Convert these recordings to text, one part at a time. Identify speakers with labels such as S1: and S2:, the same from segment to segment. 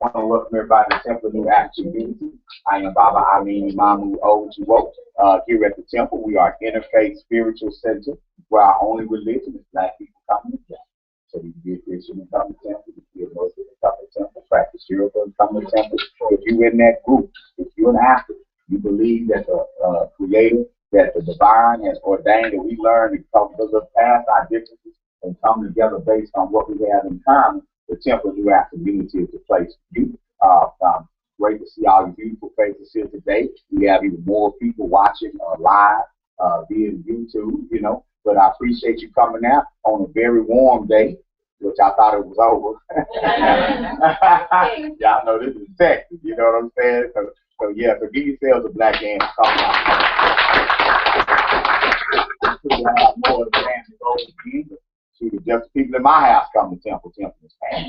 S1: want to welcome everybody to Temple New Action Community. I am Baba Amin Imamu Ojuwo. Here at the Temple, we are Interfaith Spiritual Center, where our only religion is Black people coming together. So you can be a Christian and come to Temple, you can be a Muslim and come to Temple, practice yoga and come to Temple. If you're in that group, if you're an athlete, you believe that the Creator, that the Divine has ordained that we learn to come to look past our differences and come together based on what we have in common, the Temple New Act Community is the place for you. Great to see all your beautiful faces here today. We have even more people watching live via YouTube, you know. But I appreciate you coming out on a very warm day, which I thought it was over. Y'all know this is Texas, you know what I'm saying? So yeah, so give yourselves a black hand for coming out. More of the family goes again, but just the people in my house come to Temple is family.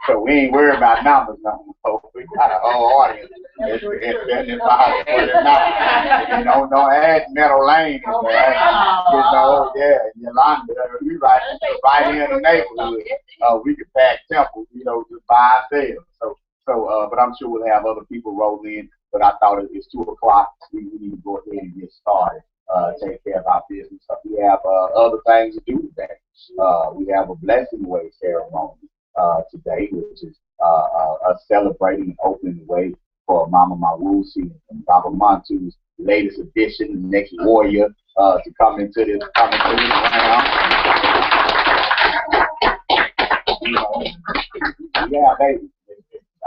S1: So we ain't worried about numbers no more. We got a whole audience. It's 75, 49. You know, don't add Meadow Lane, man. You know, yeah, Yolanda, we right here in the neighborhood. We could pack Temple, you know, just by ourselves. So, but I'm sure we'll have other people roll in. But I thought it's 2 o'clock. We need to go ahead and get started. Take care of our business. So we have other things to do today. We have a blessing way ceremony today, which is us celebrating and opening the way for Mama Mawusi and Baba Mantu's latest addition, the next warrior, to come into this round. You know, we have babies.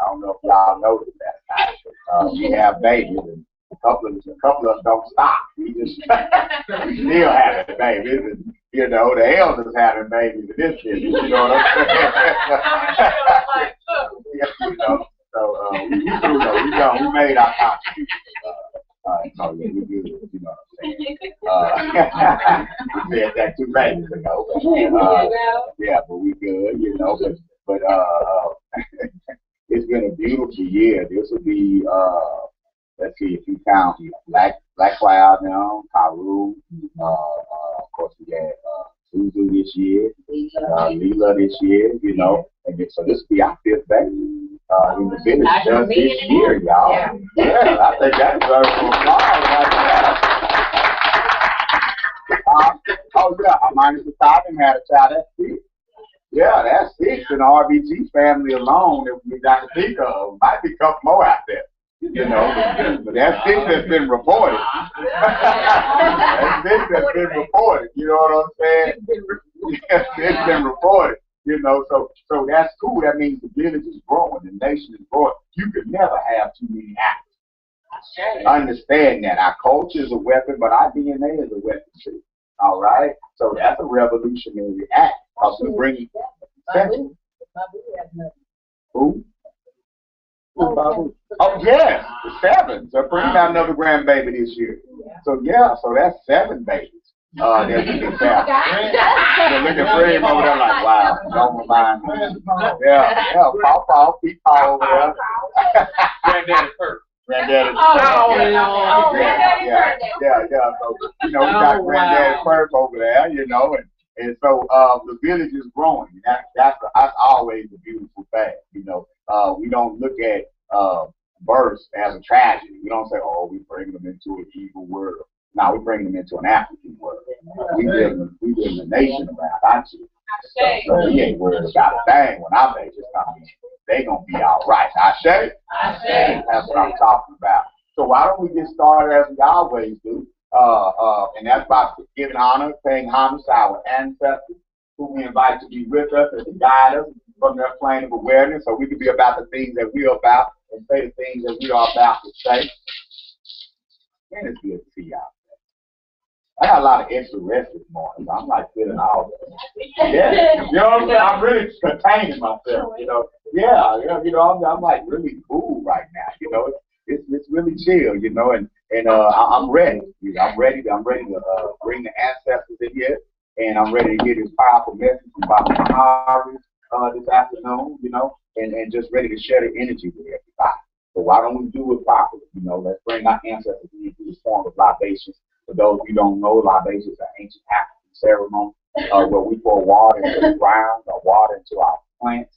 S1: I don't know if y'all noticed that. We have babies. And a couple of them don't stop. We just still having babies, and you know the elders having babies in this business. You know what I'm saying? Yeah, you know. So we made our contribution. So yeah, we good. You know what I'm saying? We said that 2 babies ago. Yeah, but we good. You know, but it's been a beautiful year. This will be let's see if you count Black Cloud now, Karu, of course we had Zuzu this year, Leela this year, you know, and so this will be our 5th baby in the village just this year, y'all. Yeah, I think that deserves some applause right there. Oh yeah, minus the top and had a child, that's 6. Yeah, that's 6 in the RBG family alone that we got to think of. Might be a couple more out there. You know, but that's 6 that's been reported. That's 6 that's been reported. You know what I'm saying? It's been reported. You know, so that's cool. That means the village is growing, the nation is growing. You could never have too many actors. Understand that our culture is a weapon, but our DNA is a weapon too. All right. So that's a revolutionary act. Also bringing. Who? Oh yes, the 7. So bring out another grandbaby this year. So yeah, so that's 7 babies. That we can have. So look at Fred over there like, wow, don't remind me. Yeah, Paw, Pete Paw over there. Granddaddy first. Granddaddy. Yeah. So you know we got Granddaddy first over there, you know, and so the village is growing. That's always a beautiful thing, you know. We don't look at birth as a tragedy. We don't say, oh, we bring them into an evil world. No, we bring them into an African world. We live in a nation around our children. So we ain't worried about a thing when our babies come in. They gonna be all right. Ashe? That's what I'm talking about. So why don't we get started as we always do? And that's about giving honor, paying homage to our ancestors, who we invite to be with us and to guide us from their plane of awareness, so we can be about the things that we are about and say the things that we are about to say. Man, it's good to see y'all. I got a lot of extra rest this morning, so I'm like feeling all that. Yeah, you know what I'm saying? I'm really containing myself, you know. Yeah, you know, I'm like really cool right now, you know. It's really chill, you know, and I'm ready. You know, I'm ready to bring the ancestors in here, and I'm ready to hear this powerful message from Baba Mahari this afternoon, you know, and just ready to share the energy with everybody. So why don't we do it properly? You know, let's bring our ancestors into this form of libations. For those who don't know, libations are ancient African ceremony where we pour water into the ground or water into our plants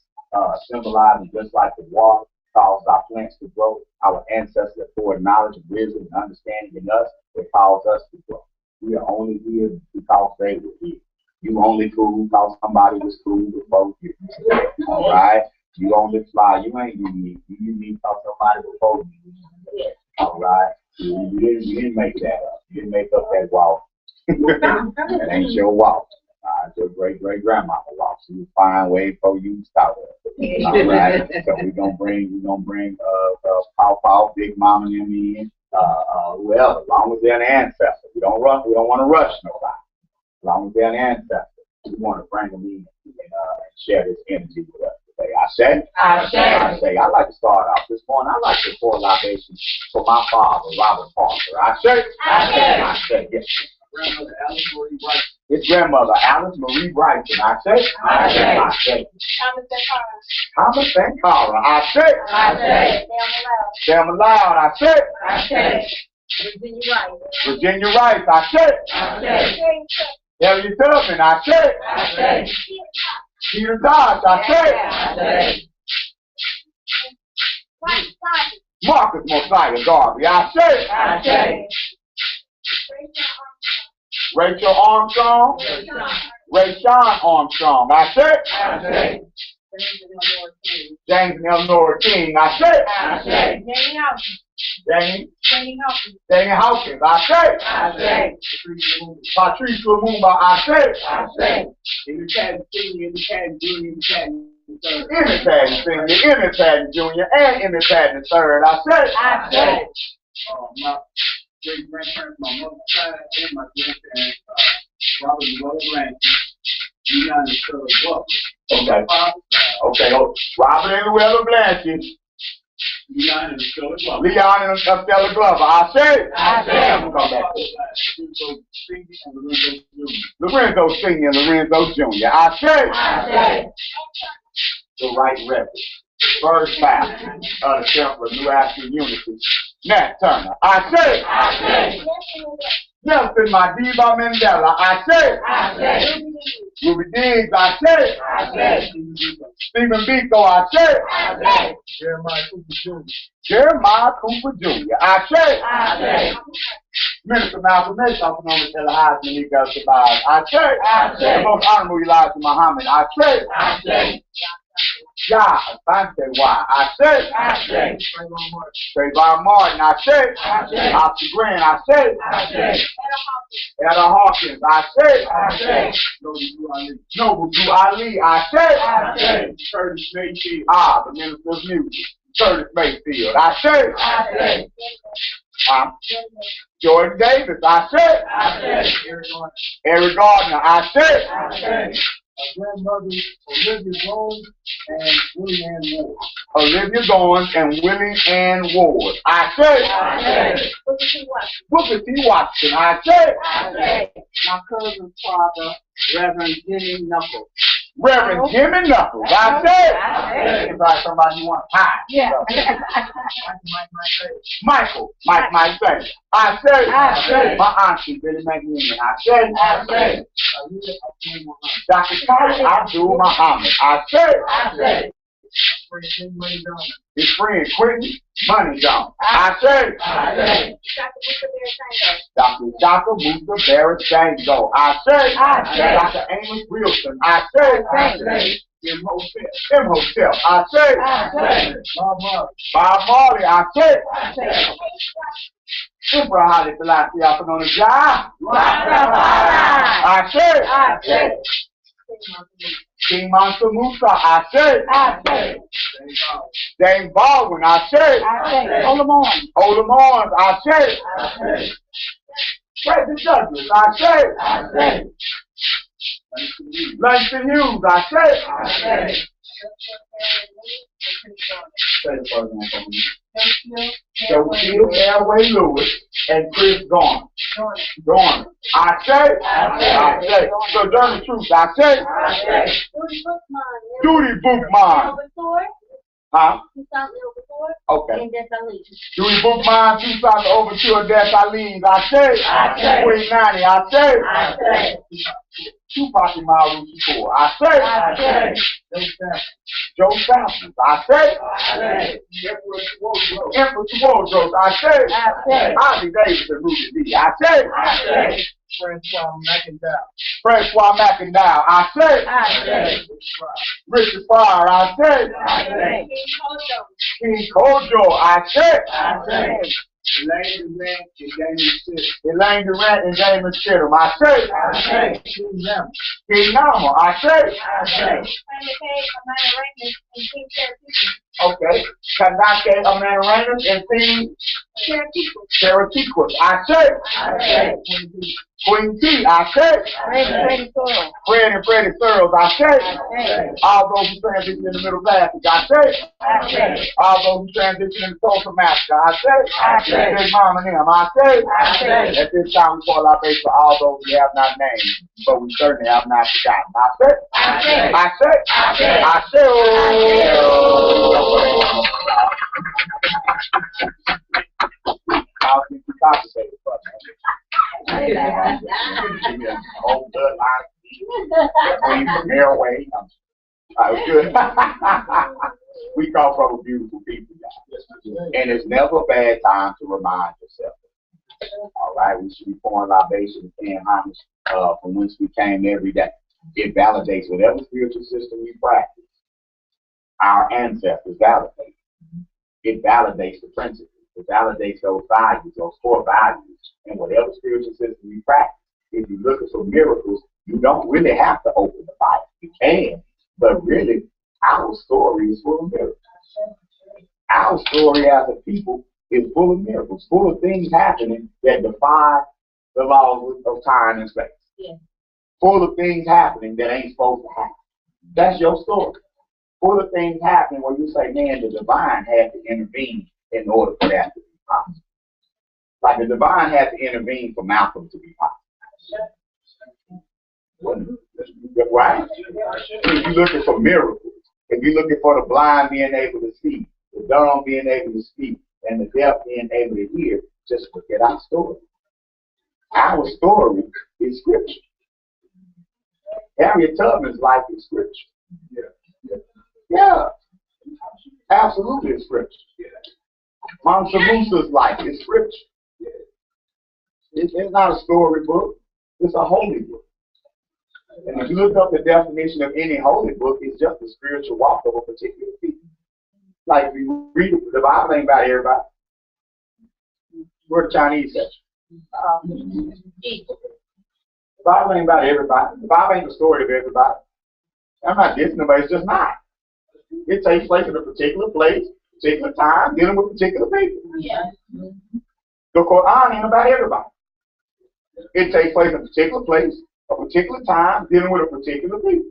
S1: symbolizing just like the water causes our plants to grow, our ancestors poured knowledge, wisdom, and understanding in us that cause us to grow. We are only here because they were here. You only cool because somebody was cool before you. All right? You only fly. You ain't unique. You unique because somebody before you. All right? You didn't make that up. You didn't make up that walk. That ain't your walk. Your great-great-grandmama walk. She was fine way before you started. All right? So we're gonna bring Paw, Big Mama and them in. Whoever, as long as they're an ancestor. We don't want to rush nobody. As long as they're an ancestor, we want to bring them in and share this energy with us today. I say. I like to start off this morning. I like to pour libation for my father, Robert Parker. I say. Yes.
S2: Grandmother Alice Marie Brighton.
S1: His grandmother Alice Marie Brighton. I say. Thomas Sankara. I say. Selma Loud. I say. Virginia Rice. I say. Elliot Tubman. I say. Peter Dodge. I say. Marcus Mosiah Garvey. I say. Rachel Armstrong. Rayshawn Armstrong. I say. James and Eleanor King. I say. Danny Hawkins. I say. Patrice Lumumba. I say.
S2: Emmett Patton Sr., Emmett Patton Jr.,
S1: Emmett Patton Sr., Emmett Patton Jr., and Emmett Patton III. I say.
S2: My great-grandparents, my mother's side, and my grandparents, Robert and Rhoda Blanchard, United States of
S1: Okay. Robert and Luella Blanchard.
S2: Leon and Stella
S1: Glover. I say. Come back. Lorenzo Sr. and Lorenzo Jr. I say. The Right Reverend. First pastor of the Temple of New African Unity, Nat Turner. I say. Nelson Madiba Mandela. I say. Ruby Diggs. I say. Stephen Biko. I say. Jeremiah Cooper Jr. I say. Minister Malcolm X, also known as Elijah Manika Sabaz. I say. The most honorable Elijah Muhammad. I say. Yeah, Bante Why. I say. Trayvon Martin. I say. Oscar Grant. I say. Etta Hawkins. I say. Noble Drew Ali. I say.
S2: Curtis Mayfield.
S1: The Minister of Music. Curtis Mayfield. I say. Jordan Davis. I say. Eric Gardner. I say.
S2: Grandmother Olivia Goins and Willie Ann Ward.
S1: Olivia Goins and Willie Ann Ward. I say. Booker T. Watson. I say.
S2: My cousin's father, Reverend Jimmy Knuckles.
S1: Reverend Jimmy Knuckles. I say. It's like somebody you want to hide.
S3: Yeah.
S1: Michael. Mike say. I say. My auntie Billy McNeil. I say. Dr. Charlie Abdul Muhammad. I say. His friend Quentin Money John. I say. Dr. Jaka Musa Barrett Sango. I say. Dr. Amos Wilson. I say. M. Hotel. I say. Bob Marley. I say. Super Holly Selassie up on the job. I say. King Mansa Musa. I say. James Baldwin. I say. Ola Morris. I say. Frederick Douglass. I say. Langston Hughes. I say. Sophia Airway Lewis and Chris Garner. I say. So Journey Truth. I say. Judy Bookman. Huh? Okay. Judy Bookman, 2,000 Overture Death I Leave. I say. Queen Nanny. I say. Tupac Amaru Shakur. I say. Joe Sampson. I say. Emperor Wardrobe. I say. Ozzie Davis and Rudy D. I say. Francois McIndow. I say. Richard Pryor. I say. King Kojo. I say. Elaine Durant and Damon Stidham. I say. King Nama. I say. Okay. Kanake Amaranas and King Teratiquas. I say. Queen T. I say. Fred and Freddie Searles. I say. All those who transition in the middle classic. I say. All those who transition in the social master. I say. Big Mama and them. I say. At this time we call our base for all those we have not named, but we certainly have not forgotten. I say. I say. I say. I'll keep you compensated for that. Old bloodline, from airway. Good. We come from a beautiful people, guys. And it's never a bad time to remind yourself. All right, we should be pouring libation and paying homage from whence we came every day. It validates whatever spiritual system we practice. Our ancestors validate. It validates the principles. It validates those values, those core values, and whatever spiritual system you practice. If you're looking for miracles, you don't really have to open the Bible. You can, but really, our story is full of miracles. Our story as a people is full of miracles, full of things happening that defy the laws of time and space. Yeah. Full of things happening that ain't supposed to happen. That's your story. Full of things happening where you say, man, the divine had to intervene in order for that to be possible. Like the divine had to intervene for Malcolm to be possible. Right? If you're looking for miracles, if you're looking for the blind being able to see, the dumb being able to speak, and the deaf being able to hear, just look at our story. Our story is scripture. Harriet Tubman's life is scripture. Yeah. Absolutely it's scripture. Mansa Musa's life is scripture. It's not a storybook. It's a holy book. And if you look up the definition of any holy book, it's just a spiritual walk of a particular people. Like if you read the Bible ain't about everybody. We're the Chinese section. The Bible ain't about everybody. The Bible ain't the story of everybody. I'm not dissing nobody, it's just not. It takes place in a particular place, particular time, dealing with particular people. Yeah. The Quran ain't about everybody. It takes place in a particular place, a particular time, dealing with a particular people.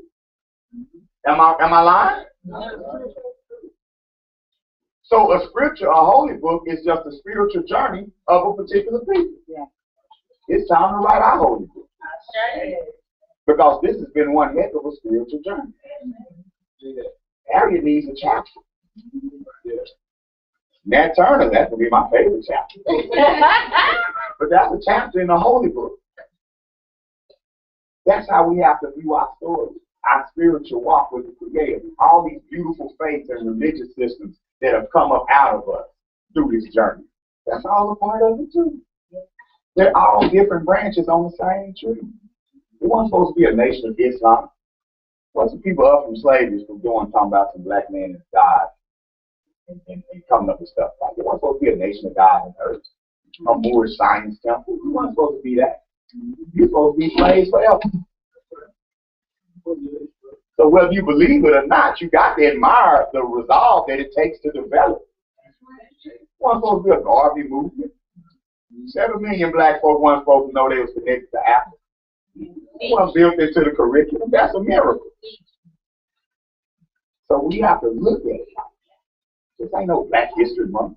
S1: Am I lying? No. So a scripture, a holy book, is just a spiritual journey of a particular people. Yeah. It's time to write our holy book. Because this has been one heck of a spiritual journey. Yeah. Harriet needs a chapter. Yeah. Nat Turner, that would be my favorite chapter. But that's a chapter in the holy book. That's how we have to view our story, our spiritual walk with the Creator. All these beautiful faiths and religious systems that have come up out of us through this journey. That's all a part of it too. They're all different branches on the same tree. We weren't supposed to be a nation of Islam. What's the people up from slavery from doing, talking about some black man and God and coming up with stuff like it? Wasn't supposed to be a nation of God and earth. A Moorish science temple. You weren't supposed to be that. You're supposed to be slaves forever. So whether you believe it or not, you got to admire the resolve that it takes to develop. It wasn't supposed to be a Garvey movement. 7 million black folk weren't supposed to know they was connected to Africa. It wasn't built into the curriculum. That's a miracle. So we have to look at it like that. This ain't no Black History Month.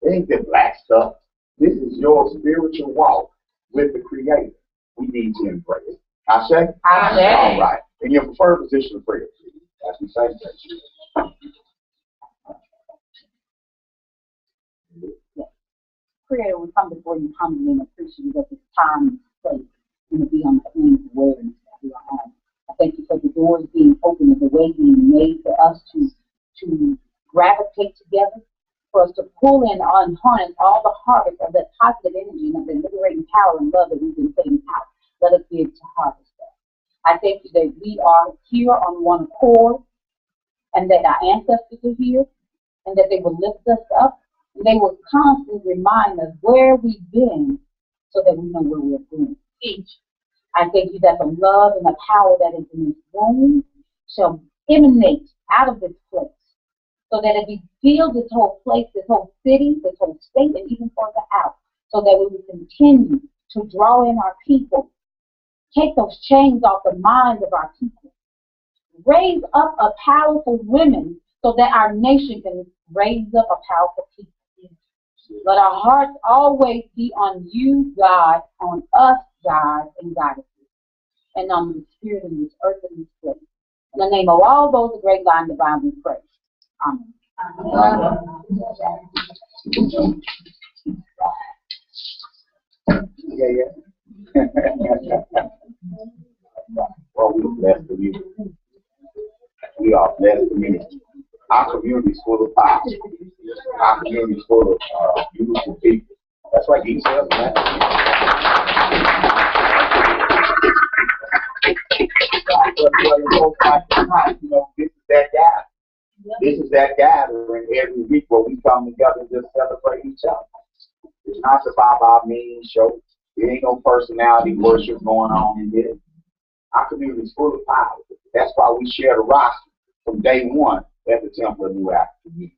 S1: It ain't the black stuff. This is your spiritual walk with the Creator. We need to embrace it. Ashe? Ashe. All right. In your preferred position of prayer, please, as we say that.
S3: Creator, we come before you humbly and appreciative of this time and space and to be on the plains of awareness. thank you for the doors being open and the way being made for us to gravitate together, for us to pull in and harness all the harvest of that positive energy and of the liberating power and love that we've been putting out. Let us be able to harvest that. I thank you that we are here on one accord, and that our ancestors are here, and that they will lift us up, and they will constantly remind us where we've been so that we know where we're going. I thank you that the love and the power that is in this room shall emanate out of this place, so that it be filled this whole place, this whole city, this whole state, and even further out, so that we will continue to draw in our people, take those chains off the minds of our people, raise up a powerful women so that our nation can raise up a powerful people. Let our hearts always be on you, God, on us, God, and goddesses, and on the spirit in this earth and this place. In the name of all those great God and divine we pray. Amen.
S1: Yeah. Well, we're blessed community. We are blessed community. Our community is full of power. Our community is full of beautiful people. That's why he says that. You know, this is that guy. This is that gathering every week where we come together and just celebrate each other. It's not the Baba Mean show. There ain't no personality worship going on in this. Our community is full of power. That's why we share the roster from day one at the Temple of New Africa.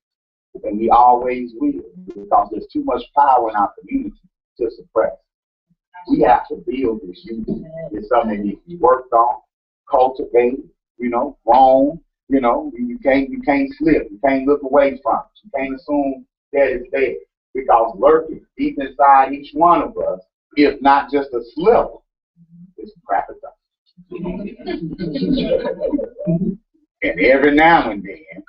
S1: And we always will, because there's too much power in our community to suppress. We have to build this unity. It's something that needs to be worked on, cultivated, grown. You can't slip. You can't look away from it. You can't assume that it's there. Because lurking deep inside each one of us is not just a sliver, it's a crack of dust. And every now and then,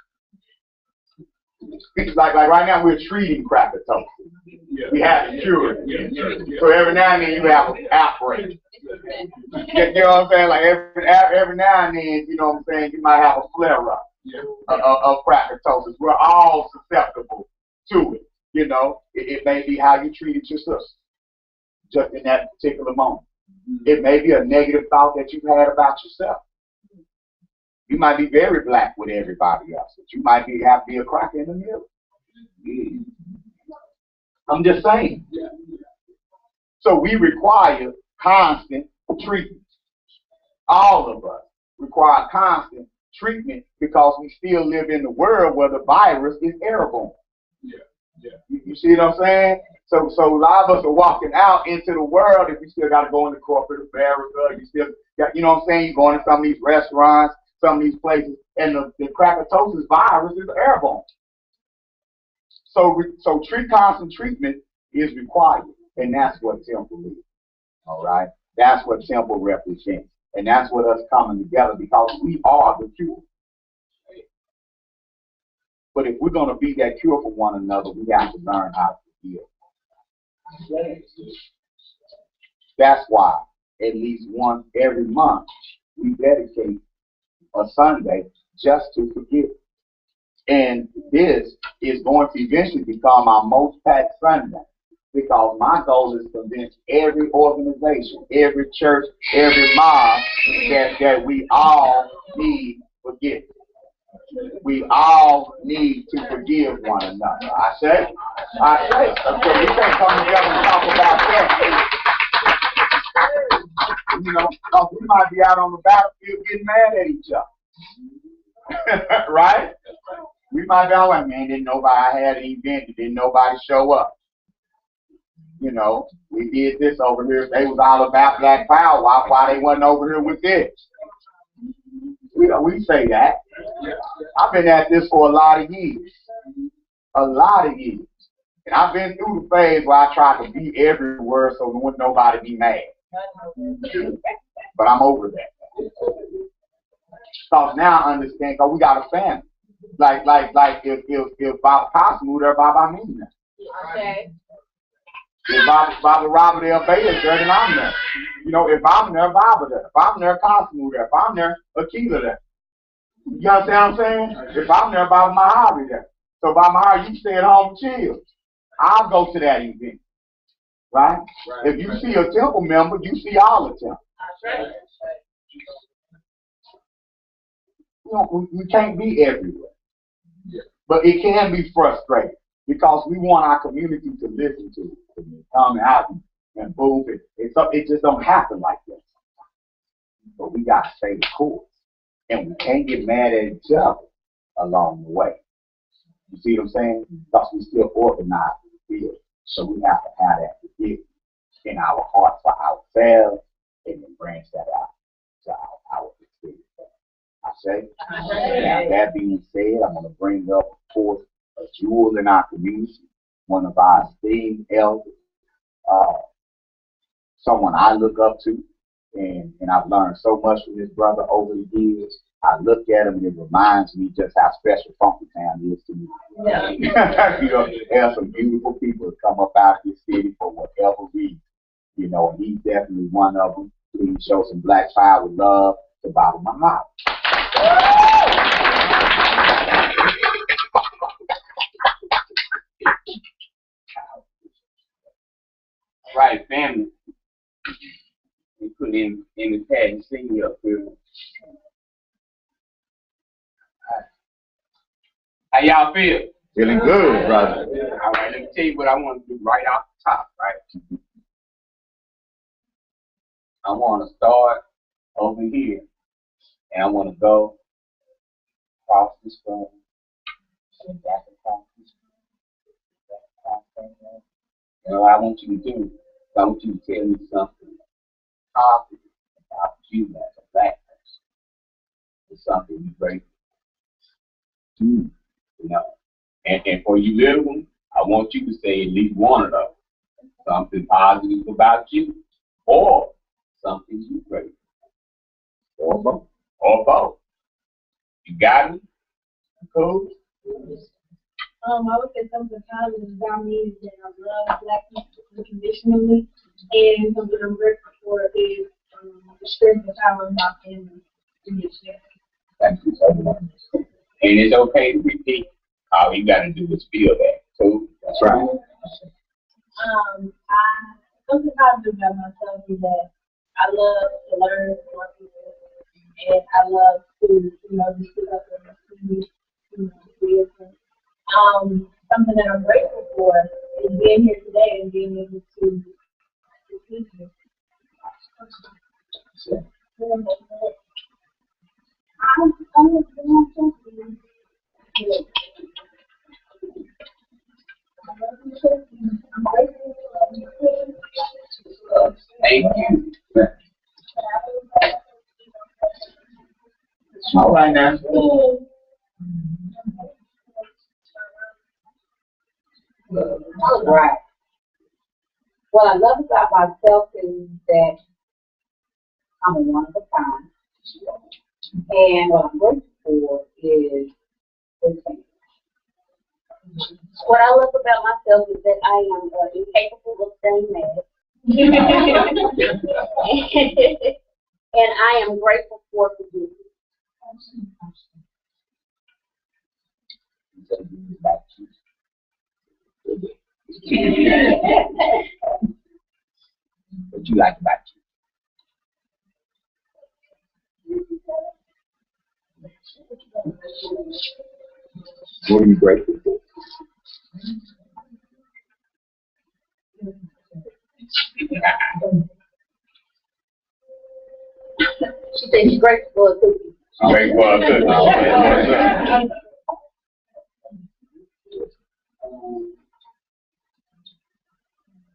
S1: it's like right now we're treating crackatosis. We haven't cured it. So every now and then you have an outbreak. You know what I'm saying? Like every now and then, you know what I'm saying, you might have a flare-up of crackatosis. We're all susceptible to it. It may be how you treated your sister just in that particular moment. It may be a negative thought that you've had about yourself. You might be very black with everybody else, but you might have to be a cracker in the middle. I'm just saying. So we require constant treatment. All of us require constant treatment because we still live in the world where the virus is airborne. You see what I'm saying? So a lot of us are walking out into the world, and we still got to go into corporate America. You still got, you know what I'm saying? You're going to some of these restaurants, some of these places, and the crackatosis virus is airborne. So constant treatment is required, and that's what Temple is. All right? That's what Temple represents, and that's what us coming together, because we are the cure. But if we're going to be that cure for one another, we have to learn how to forgive. That's why at least once every month we dedicate a Sunday just to forgive. And this is going to eventually become our most packed Sunday, because my goal is to convince every organization, every church, every mob that we all need forgiveness. We all need to forgive one another. I say, because we can't come together and talk about that. Because we might be out on the battlefield getting mad at each other. Right? We might be like, man, didn't nobody had an event, didn't nobody show up. We did this over here. They was all about Black Power. Why they wasn't over here with this? We say that. I've been at this for a lot of years. A lot of years. And I've been through the phase where I tried to be everywhere so wouldn't nobody be mad. But I'm over that. Because now I understand, because we got a family. Like if Bob Possum moved there, Bob, I mean that.
S3: Okay.
S1: If Baba Robert L. Bader's there, then I'm there. You know, if I'm there, Baba there. If I'm there, Cosmo there. If I'm there, Akila there. You understand what I'm saying? If I'm there, Baba Mahari there. So Baba Mahari, you stay at home chill. I'll go to that event. Right? If you see a temple member, you see all the temples. You know, we can't be everywhere. But it can be frustrating because we want our community to listen to it, and come out and move it. It just don't happen like that. But we got to stay the course. And we can't get mad at each other along the way. You see what I'm saying? Because we still organize the field. So we have to have that forgiveness in our hearts for ourselves and then branch that out to our experience. I say, now that being said, I'm going to bring up, of course, a jewel in our community, one of our esteemed elders, someone I look up to, and I've learned so much from this brother over the years. I look at him and it reminds me just how special Funky Town is to me. Yeah. You know, there's some beautiful people that come up out of this city for whatever reason. You know, and he's definitely one of them. Please show some black power love to Baba Mahari.
S4: Right, family. We put in the chat and see you up here. How y'all feel?
S1: Feeling good, brother.
S4: All right, let me tell you what I want to do right off the top, right? I want to start over here, and I want to go across the screen, and back across the screen. You know what I want you to do? I want you to tell me something positive about you as a black person. It's something you're grateful for. You know, and for you little ones, I want you to say at least one of those. Something positive about you, or something you're grateful for. Or both. Or both. You got me? Cool?
S5: I would say something positive about me is that I love black people unconditionally, and something I'm grateful for is the strength and power of my family in this year.
S4: Thank you so much. And it's okay to repeat. All you got to do is feel that. So that's right.
S5: Something positive about myself is that I love to learn from my people, and I love to, just pick up and see, something that I'm grateful for is being here today and being able to speak here.
S4: Thank you.
S1: All right now.
S3: All right. What I love about myself is that I'm a one of a kind. And what I'm grateful for is the same. What I love about myself is that I am incapable of staying mad. And I am grateful for forgiveness.
S4: What you like about you?
S1: What are you grateful for?
S3: She said she's grateful for a cookie.
S1: Grateful for a cookie.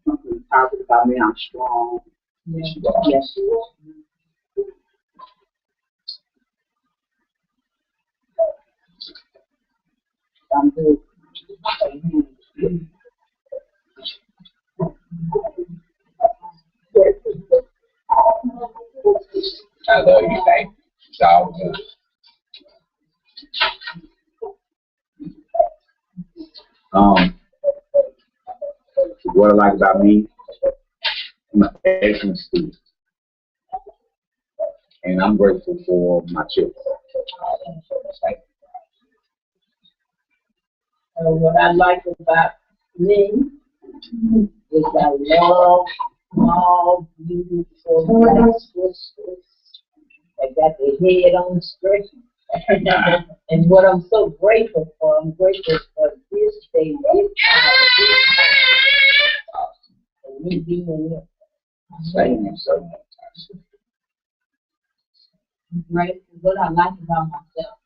S2: Something positive about me, I'm strong.
S3: Yes, you are. I'm good.
S4: I love you, thank you. It's all good. What I like about me, I'm an excellent student. And I'm grateful for my children.
S5: What I like about me is I love small, beautiful sisters that got their head on straight. And what I'm so grateful for, I'm grateful for this day, this time, and me being here.
S4: Thank you so much.
S3: Right? What I like about myself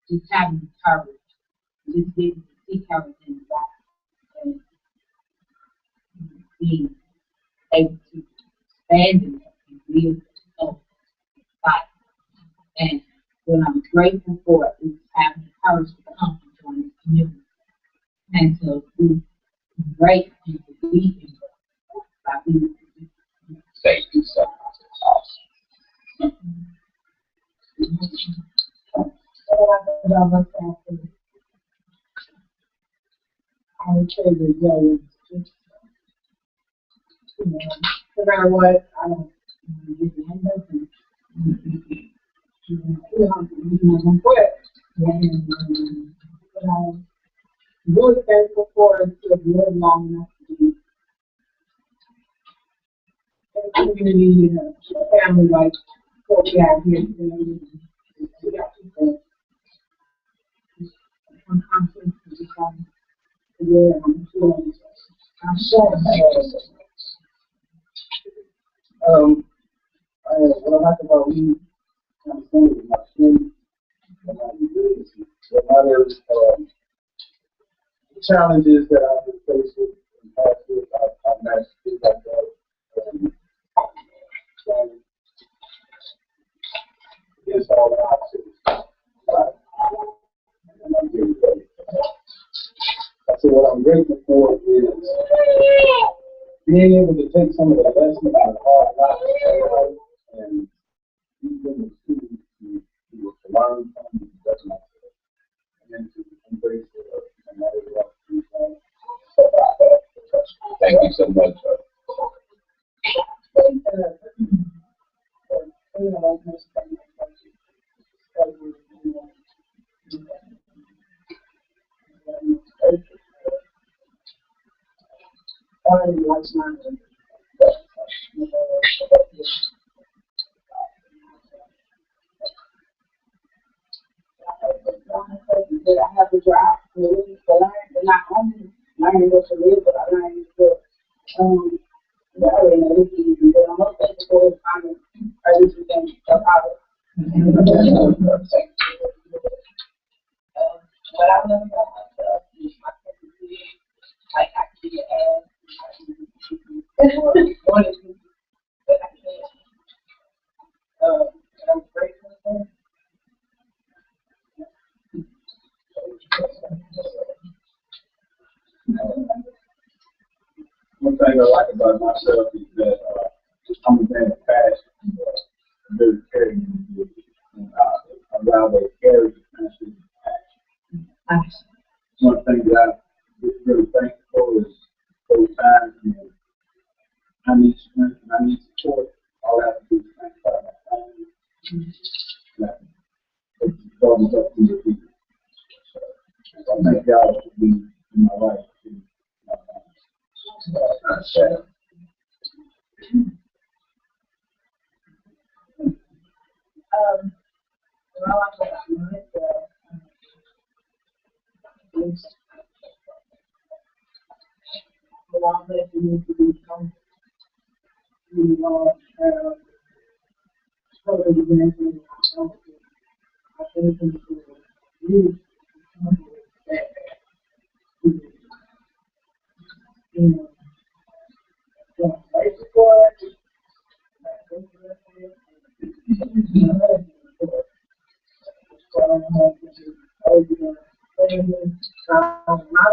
S3: is having courage. Just getting to see courage in God and being able to stand in it and be able to fight. And what I'm grateful for is having the courage to come and join the community and to be great and to be in by being.
S4: Thank you so much. Awesome.
S5: About myself, I would say resilience. No matter what, I don't get the end of it. I'm quit. And what I'm really thankful for is to have lived long enough to be in a community and a family like what we have here. We got people. I'm confident to become the I'm sure.
S2: What I like about me, I'm saying, my friends, and my leaders, no matter the challenges that I've been faced with in the past years, I've managed to get back up and against all the obstacles. And I'm very grateful. So what I'm grateful for is being able to take some of the lessons of hard life and use them as tools to learn from and better myself, and then to embrace it and let it work through things.
S4: Thank you so much.
S3: That I have a job to learn, but not only learning what to live, but I learned to learn and everything. But I'm most thankful for is finding everything about it. What I love about myself is my sensitivity. Like I can get one is that I can't. And I'm grateful for.
S2: One thing I like about myself is that I'm a man of passion, very caring, and I allow that carry to transfer to passion. One thing that I'm really thankful for is those times when I need strength and I need support. All I have to do is think about my family. It's always up to your people. So I thank y'all for being in my life.
S5: My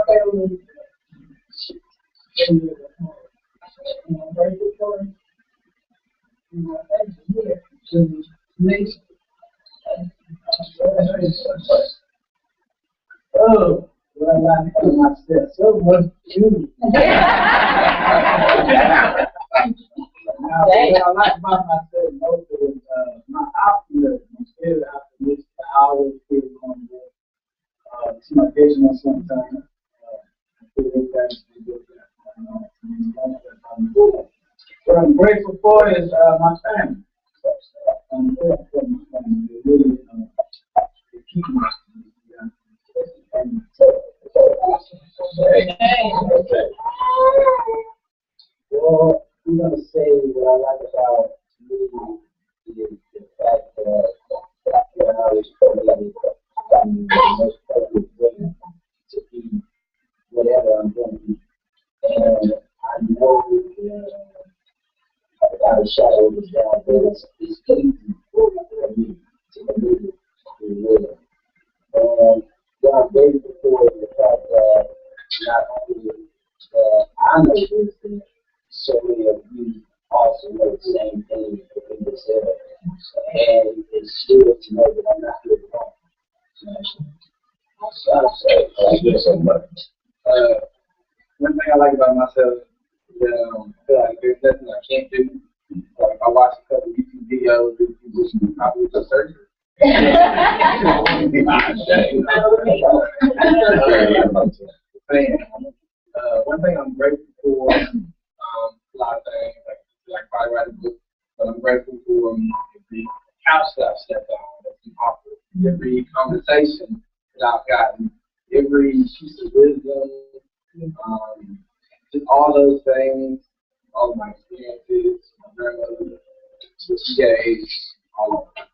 S5: family Oh, well,
S2: like myself. So much you. What I like about myself most is my optimism. I'm still optimistic. I always feel on there. It's my vision sometimes. I feel everything's good. What I'm grateful for is my family. I'm grateful for my family. They really they keep me. Well, I'm going to say what I like about me is the fact that when I was created, I'm most perfect way to be whatever I'm going to be. And I know without a shadow of a doubt that it's easy for me to believe it. And what I'm grateful for is the fact that not only that I know so many of you also know the same thing within yourself. And it's still to know that I'm not here alone. So thank you so much. One thing I like about myself is that I feel like there's nothing I can't do. Like I watch a couple YouTube videos, probably the surgery. One thing I'm grateful for, a lot of things, like probably write a book, but I'm grateful for every couch that I've stepped on, every conversation that I've gotten, every piece of wisdom, just all those things, all of my experiences, my grandmother, what she gave, all of them.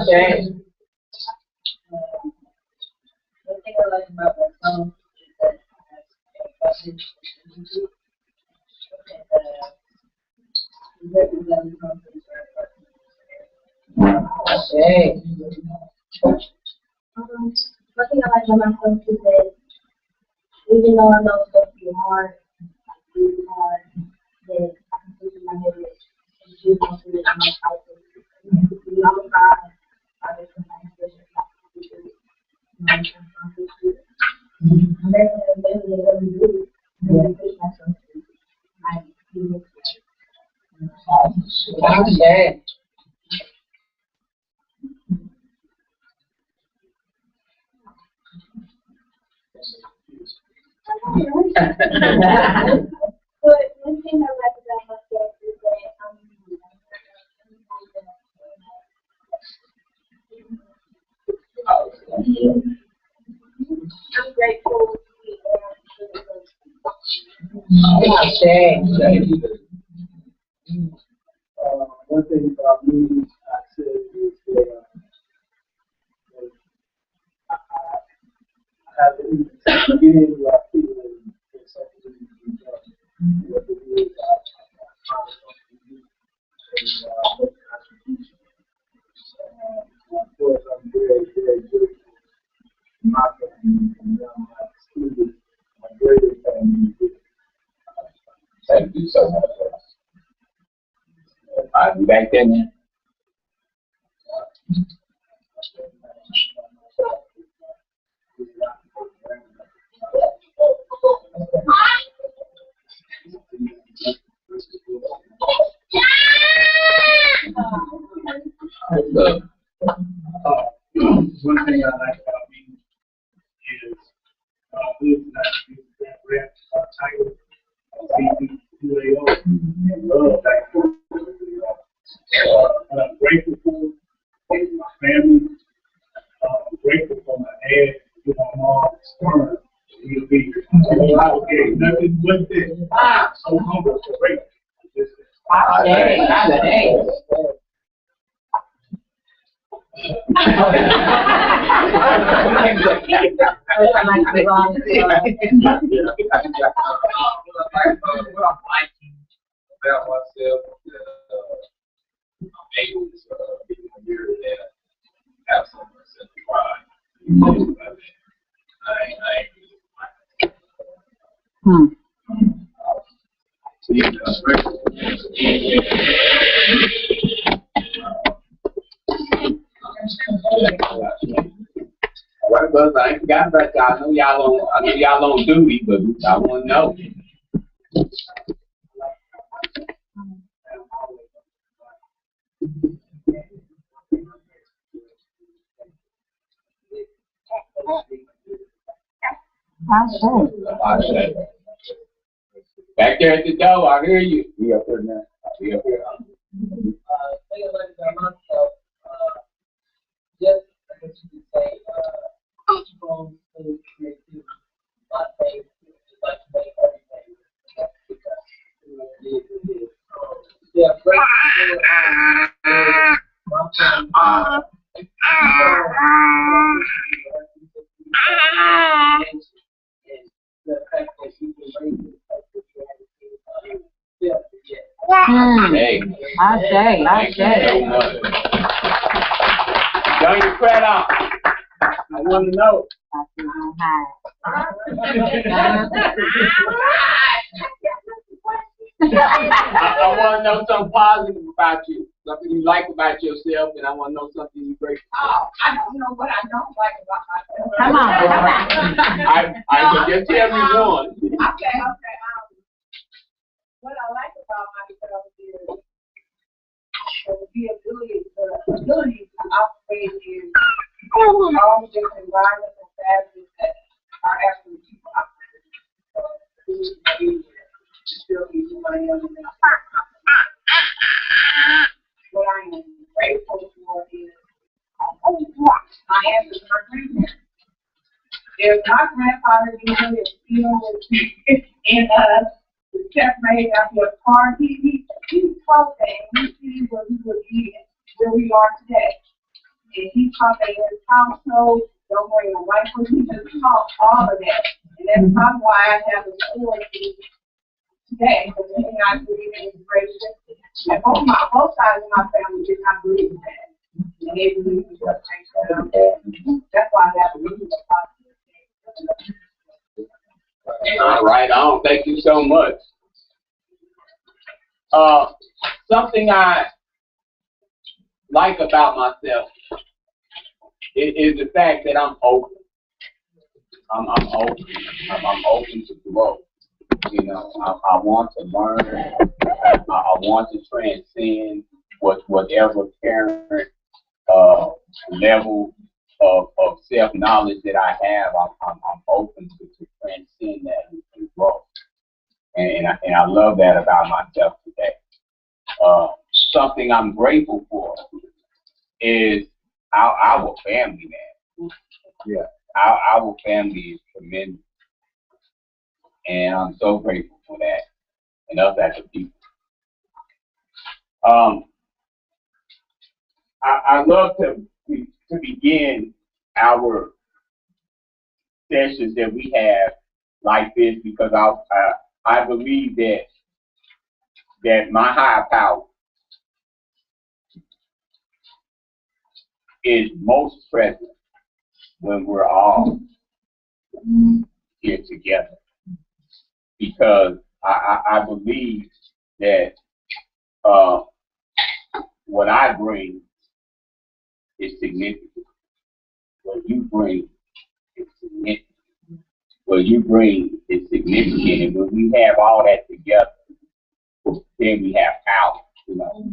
S5: Okay. One thing I like about myself is that I have a question and representing something okay. One thing I like about myself is that even though I know stuff be hard, really hard, that I can put in my head and do something that I'm out there. We all try. I just sometimes feel like I'm never let me do it. I'm going to push myself to my feelings. Okay. But one thing I like about myself is that I'm grateful to be around
S2: One thing about me, I said is that I have to get in where I feel that something needs to be done. What it is, I'm trying to do and make a contribution. Of course, I'm very, very grateful to my family and my students, my greater family.
S4: Thank you so much. I'll be back there now.
S2: One thing I like about me is who's not using that rap title, see who they are, and love that. I'm grateful for my family. I'm grateful for my dad, for my mom, sperm. He'll be okay, nothing but this. So humble, so grateful.
S4: About myself, I'm able to be in a year that have some sense of pride. So you know, I'm grateful. right, brothers, I ain't forgot about y'all. I know y'all on duty, but I want to know. Back there at the door, I hear you.
S2: We up there now.
S4: We up here.
S6: Thinking about myself, just I guess you could say, strong things, creativity, my faith, just like to make everything. Yeah, great. My family. The fact that you can raise it like this,
S4: Hey,
S3: I say.
S4: thank you so much. Done your credit off. I want to know. I want to know something positive about you, something you like about yourself, and I want to know something you grateful for.
S5: Oh, I don't know what I don't like about myself.
S3: Come on.
S4: I can just tell me one.
S5: Okay. What I like about myself is the ability to operate in all the different environments and facets that are actually people operating. So, still be who I am. What I am grateful for is my ancestors, my grandparents. If my grandfather didn't still was in us, the chef made out of a car, he taught that, and we see where we would be, where we are today. And he taught that in his household, don't bring a wife with you, just taught all of that. And that's probably why I have a authority today, because I believe in integration. And both sides of my family did not believe in that. And they believe in what takes them. That's why I have a really positive.
S4: All right, thank you so much. Something I like about myself is the fact that I'm open. I'm open. I'm open to grow. You know, I want to learn. I want to transcend whatever current level of self-knowledge that I have. I'm open to transcend that and grow. And I love that about myself today. Something I'm grateful for is our family, man.
S2: Yeah.
S4: Our family is tremendous. And I'm so grateful for that. And us as a people. I love to begin our sessions that we have like this because I believe that my higher power is most present when we're all here together. Because I believe that what I bring is significant. What you bring is significant. What you bring is significant. And when we have all that together, then we have power, you know.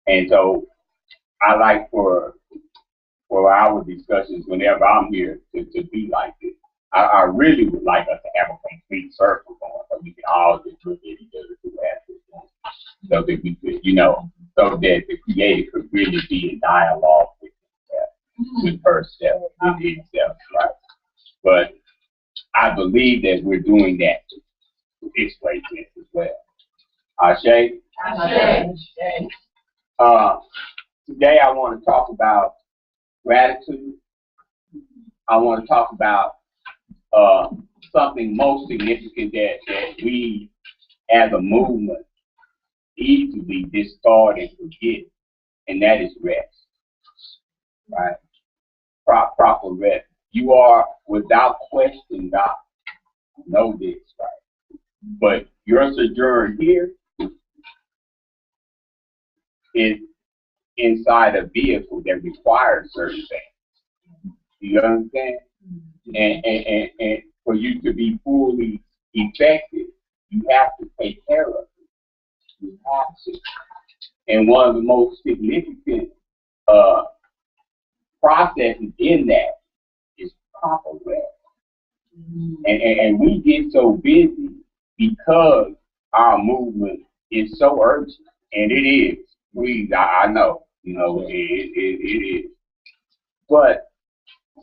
S4: And so I like for our discussions whenever I'm here to be like this. I really would like us to have a complete circle going so we can all just look at each other through this one. So that we could, you know, so that the creator could really be in dialogue with itself, with herself, with itself, right? But I believe that we're doing that this way as well. Ashe? Today I want to talk about gratitude. I want to talk about something most significant that we as a movement easily discard and forget, and that is rest. Right? Proper rest. You are without question God. Know this, right? But your sojourn here is inside a vehicle that requires certain things. Do you understand? And for you to be fully effective, you have to take care of it. You have to. And one of the most significant processes in that is proper rest. And we get so busy because our movement is so urgent, and it is. I know, it is. But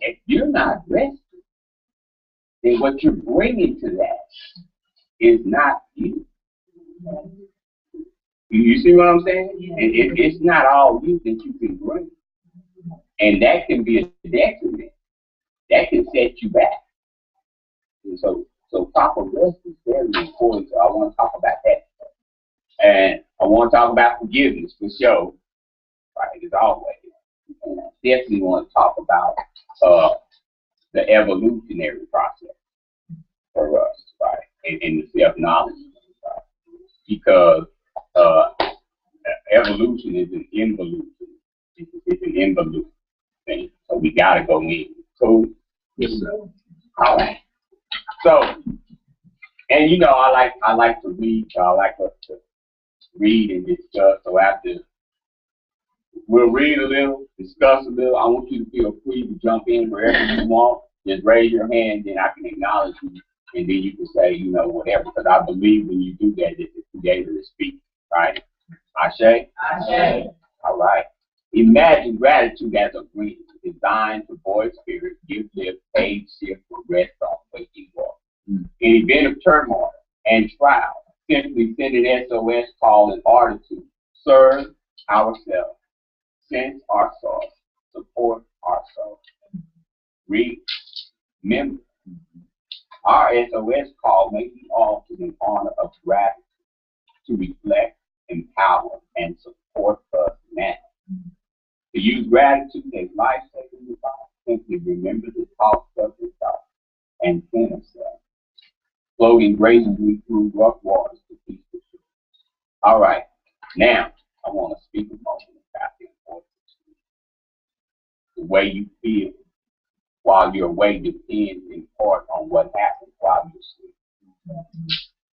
S4: if you're not rested, then what you're bringing to that is not you. You see what I'm saying? And it's not all you that you can bring. And that can be a detriment. That can set you back. And so proper rest is very important. So I want to talk about that. And I want to talk about forgiveness for sure, right, as always. And I definitely want to talk about the evolutionary process for us, right, and the self-knowledge, right? Because evolution is an involution. It's an involution thing. So we got to go in. Cool? Yes, sir. All right. So, and I like to read. So I like us to read and discuss. So after we'll read a little, discuss a little. I want you to feel free to jump in wherever you want. Just raise your hand, then I can acknowledge you, and then you can say, whatever. Because I believe when you do that, the Creator is speaking, right? Ashe? Ashe. All right. Imagine gratitude as a breeze designed to void spirit, give lift, aid, shift, or rest off waking walk. In event of turmoil and trial, simply send an SOS call in order to serve ourselves, sense our soul, support our soul. Remember, our SOS call may be altered in honor of gratitude to reflect, empower, and support us now. To use gratitude as life-saving advice, simply remember the cost of the thought and center self, floating gracefully through rough waters to peace the shore. All right, now I want to speak a moment about the importance of the way you feel while you're awake depends in part on what happens while you sleep.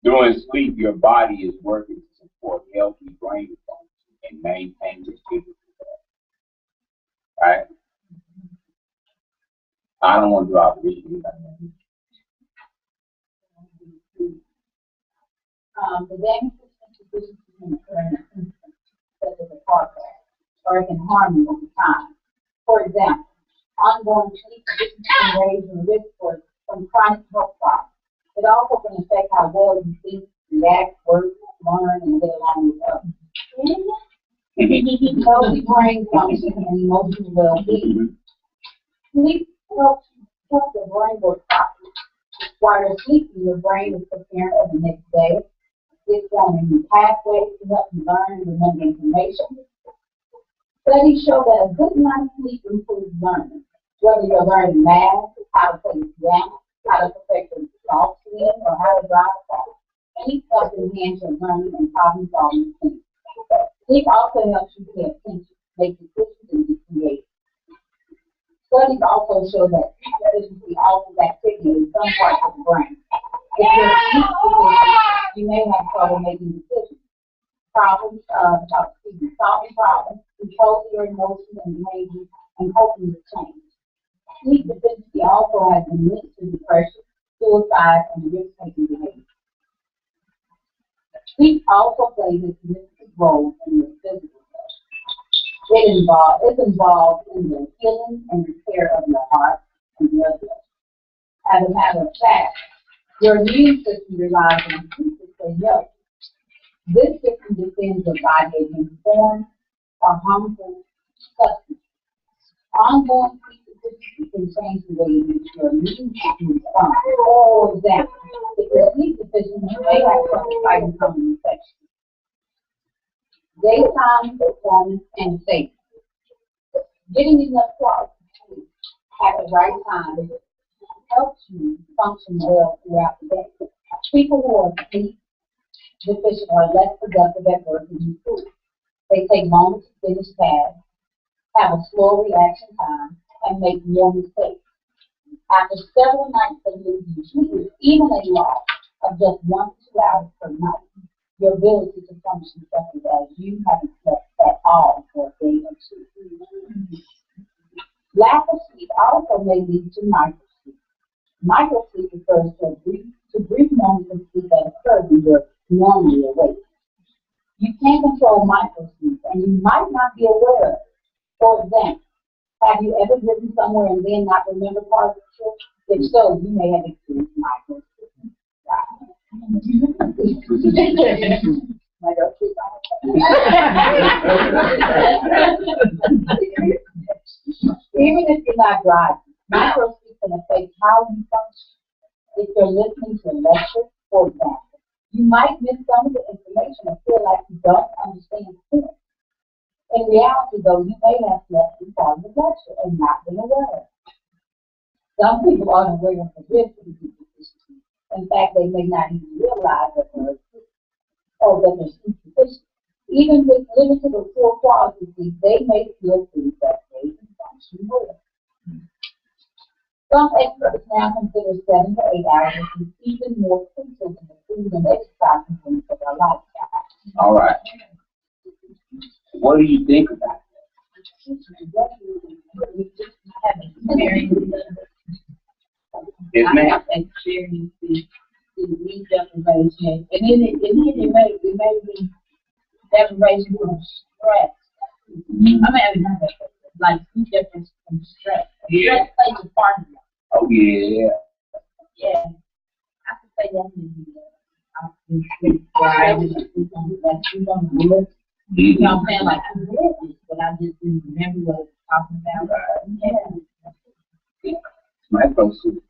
S4: During sleep, your body is working to support healthy brain function and maintain your physical health. Right? I don't want to do all the reading.
S3: The damage to deficiencies can occur in an instant, such as a car crash, or it can harm you over time. For example, ongoing sleep deficiency can raise your risk for some chronic health problems. It also can affect how well you think, react, work, learn, and get along with others. Healthy brain function and emotional well-being. Sleep helps the brain work properly. While you're sleeping, your brain is preparing for the next day. It's forming new pathways to help you learn and remember information. Studies show that a good night's sleep improves learning. Whether you're learning math, how to play the piano, how to perfect your golf swing, or how to drive a car, any stuff enhances your learning and problem-solving skills. Sleep also helps you pay attention, make decisions, and be creative. Studies also show that sleep deficiency alters activity in some parts of the brain. If you're sleep deficient, you may have trouble making decisions, solving problems, controlling your emotions and behaviors, and coping with change. Sleep deficiency also has been linked to depression, suicide, and risk-taking behavior. Sleep also plays a significant role in your physical health. It's involved in the healing and repair of your heart and blood vessels. As a matter of fact, your immune system relies on sleep to stay healthy. This system defends your body against foreign or harmful substances. Ongoing sleep deficiency can change the way in which your immune system responds. For example, if you're sleep deficient, you may have trouble fighting common infections. Daytime performance and safety. Getting enough quality sleep at the right time helps you function well throughout the day. People who are sleep deficient are less productive at work and in school. They take longer to finish tasks, have a slow reaction time, and make more mistakes. After several nights of losing sleep, even a loss of just 1 to 2 hours per night, your ability to function suffers as you haven't slept at all for a day or two. Lack of sleep also may lead to microsleep. Microsleep refers to brief moments of sleep that occur when you're normally awake. You can control microsleep, and you might not be aware of it. For example, have you ever driven somewhere and then not remember part of the trip? If so, you may have experienced microsleep. Even if you're not driving, microsleep can affect how you function. If you're listening to a lecture, for example, you might miss some of the information or feel like you don't understand the point. In reality, though, you may have slept through part of the lecture and not been aware of it. Some people aren't aware of the risk of sleep deficiency. In fact, they may not even realize that they're asleep or that they're sleep deficient. Even with limited or poor quality sleep, they may still sleep that day and function well. Some experts now consider 7 to 8 hours of sleep even more crucial than the food and exercise components of our lifestyle.
S4: All right. What do you think about
S3: I have experienced the sleep deprivation, and it may be deprivation from stress. I mean, like sleep deprivation from stress. Stress plays a part of it.
S4: Oh, yeah.
S3: Yeah, I could say definitely. I've been sleep driving, sleep on the wood. You know what I'm saying? Like, I read this, but I just didn't remember what it was talking about. Yeah.
S4: Microsleep.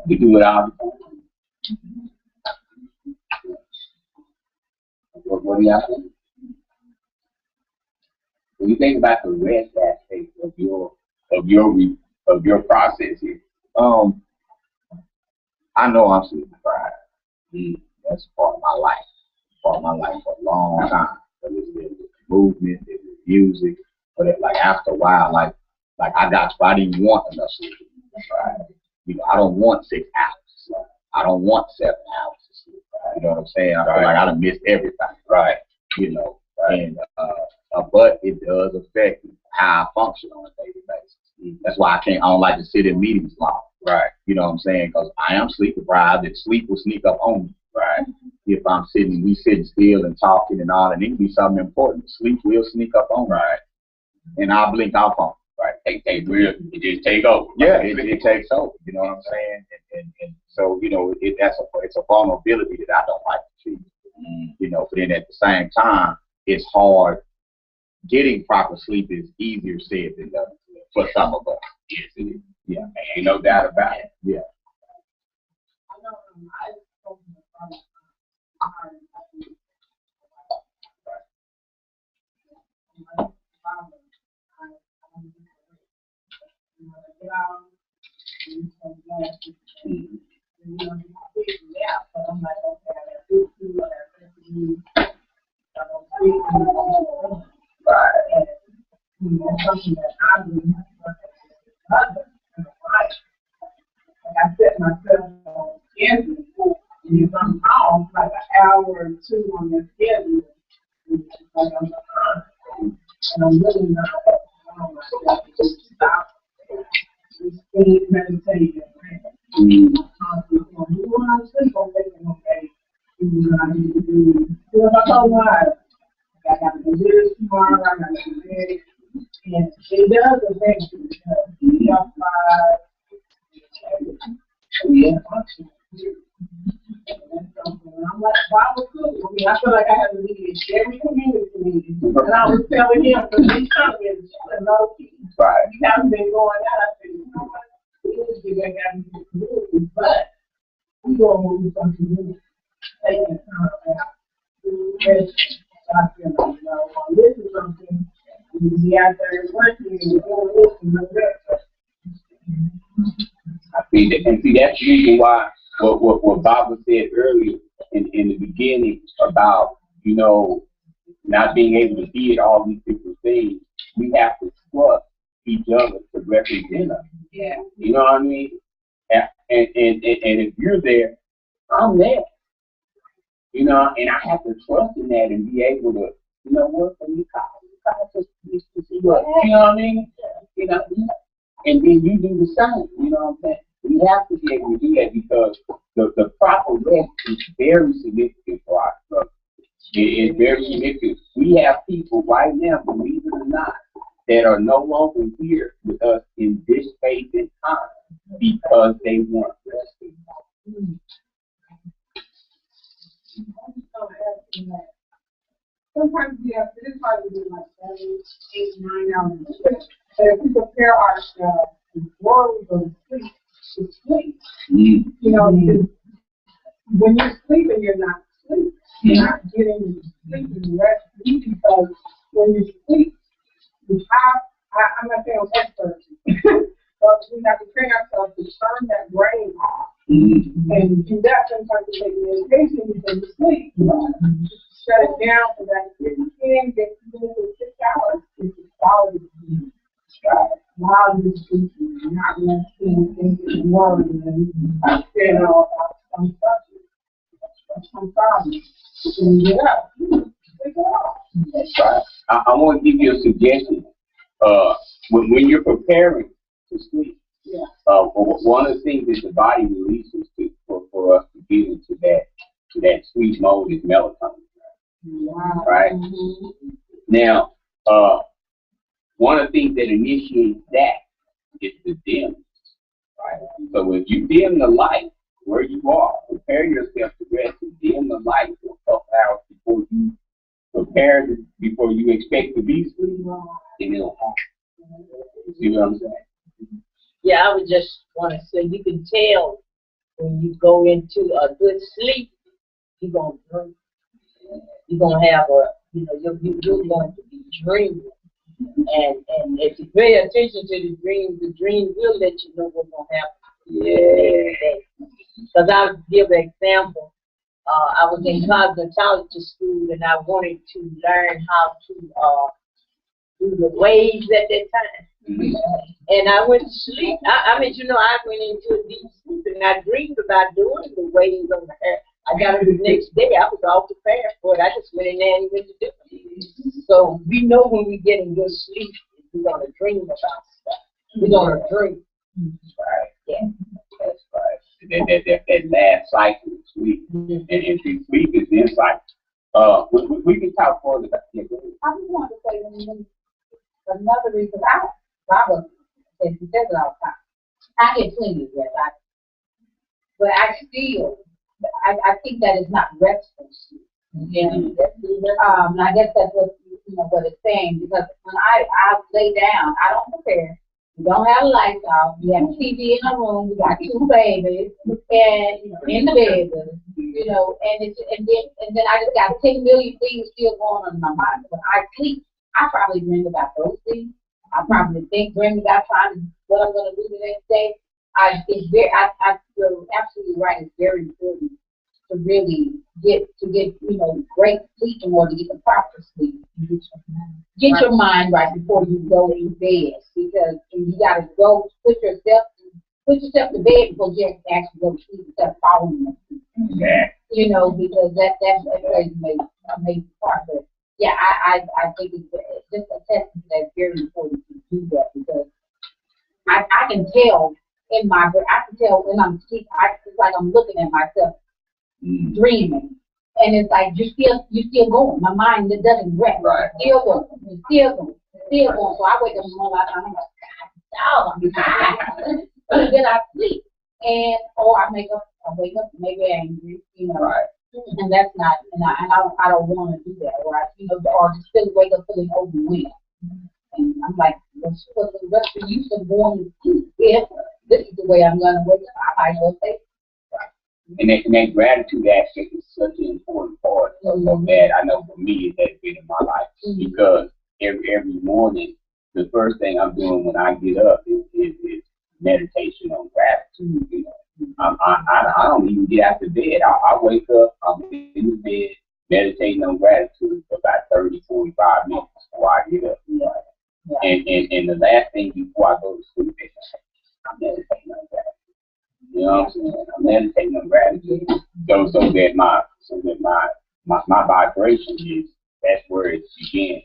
S4: We do it all the time. What do y'all think? When you think about the rest aspect of your process here, I know I'm sleep deprived. That's part of my life. Part of my life for a long time. There's movement, there's music, but like after a while, like I didn't want enough sleep. Right? You know, I don't want 6 hours. I don't want 7 hours of sleep. Right? You know what I'm saying? I feel like I done missed everything. Right? You know, and but it does affect how I function on a daily basis. That's why I don't like to sit in meetings long. Right? You know what I'm saying? Because I am sleep deprived, and sleep will sneak up on me. Right? If we sitting still and talking and all, and it can be something important. Sleep will sneak up on me. Right? And I'll blink off on. Right? It just take over. Yeah, it takes over. You know what I'm saying? And so you know, it's a vulnerability that I don't like to see. You know, but then at the same time, it's hard. Getting proper sleep is easier said than done for some of us. Yes, it is. Yeah, ain't no doubt about it. Yeah.
S5: Something that I really have to I set myself on schedule, and if I'm off like an hour or two on the schedule, it's like I'm behind. And I'm really not allowing myself to stop, just stay meditating. You want to sleep, I'm thinking, okay, this is what I need to do. Because I told my life, I got to do this tomorrow, I got to do this. And it does affect you because you have I'm like, why was good? I mean, I feel like I have a meeting every community meeting. And I was telling him, because he's coming in low key. Right. You haven't been going out. I said, you know what? We need to get back out into the community, but we're going to do something new. Taking time out. I feel like, you know, this is something. We out there working and doing this and doing that.
S4: And see, that's the reason why what Barbara said earlier in the beginning about, you know, not being able to be at all these different things. We have to trust each other to represent us.
S5: Yeah.
S4: You know what I mean? And if you're there, I'm there. You know, and I have to trust in that and be able to, you know what, when you call to see what, you know what I mean? You know, and then you do the same, you know what I'm saying? We have to be able to do that because the proper rest is very significant for our structure. It is very significant. We have people right now, believe it or not, that are no longer here with us in this space and time because they weren't resting.
S7: Sometimes we have, this is why we do like 7, 8, 9 hours. But if we prepare ourselves before we go to sleep, you know, when you're sleeping, you're not sleeping. You're not getting sleep and rest because when you sleep, we have, I'm not saying I'm experts, but we have to train ourselves to turn that brain off. And do that sometimes to take meditation because you sleep. You know? Shut it down so that if you can get to 6 hours, it's a quality sleep. While you're sleeping, you're not resting, thinking, worrying, and saying all about some subject, some problem. And you get up, take it off.
S4: That's right. I want to give you a suggestion. When you're preparing to sleep, one of the things that the body releases for us to get into that sleep mode is melatonin. Right? Now, one of the things that initiates that is the dim. Right? So if you dim the light where you are, prepare yourself to rest and dim the light for a couple hours before you expect to be asleep, and it'll happen. See what I'm saying?
S8: Yeah, I would just want to say you can tell when you go into a good sleep, you're going to drink. You're going to have you're going to be dreaming. And if you pay attention to the dream will let you know what's going to happen. Yeah. Because I'll give an example. I was in cosmetology school and I wanted to learn how to do the waves at that time. And I went to sleep. I went into a deep sleep and I dreamed about doing the waves on the hair. I got up the next day, I was all prepared for it. I just went in there and went to do it. So we know when we get in good sleep, we're going to dream about stuff. We're going to dream.
S4: Right. Yeah. That's right. That last cycle of sleep. And sleep is insight. We can talk further about that.
S3: I just want to say another reason Robert says it all the time. I get plenty of rest, but I think that is not restful sleep. And I guess that's what it's saying, because when I lay down, I don't prepare. We don't have lights off. We have a TV in the room. We got 2 babies, and in the bed, and then I just got 10 million things still going on in my mind. When I sleep, I probably dream about those things. I probably dream about what I'm going to do the next day. You're absolutely right. It's very important to really get great sleep in order to get the proper sleep. Get your mind right before you go to bed, because you got to go put yourself to bed before you actually go to sleep instead of following them. Because that's a major part of it. Yeah, I think it's just a testament that's very important to do that, because I can tell when I'm sleeping. It's like I'm looking at myself dreaming, and it's like you're still going. My mind doesn't rest.
S4: Right.
S3: Still going. So I wake up in the morning, I'm like, God, I'm tired. And then I sleep, or I wake up maybe angry,
S4: Right.
S3: And that's not, and I don't want to do that, or just wake up feeling overwhelmed. And I'm like, what's the rest of you from going to sleep? If this is the way I'm going to wake up, I might as well take it.
S4: And that gratitude aspect is such an important part of that. I know for me it has been in my life, because every morning the first thing I'm doing when I get up is meditation on gratitude. I don't even get out of bed. I wake up, I'm in the bed meditating on gratitude for about 30, 45 minutes before I get up. And the last thing before I go to sleep is I'm meditating on gratitude. You know what I'm saying? I'm meditating on gratitude. So that my vibration is, that's where it begins.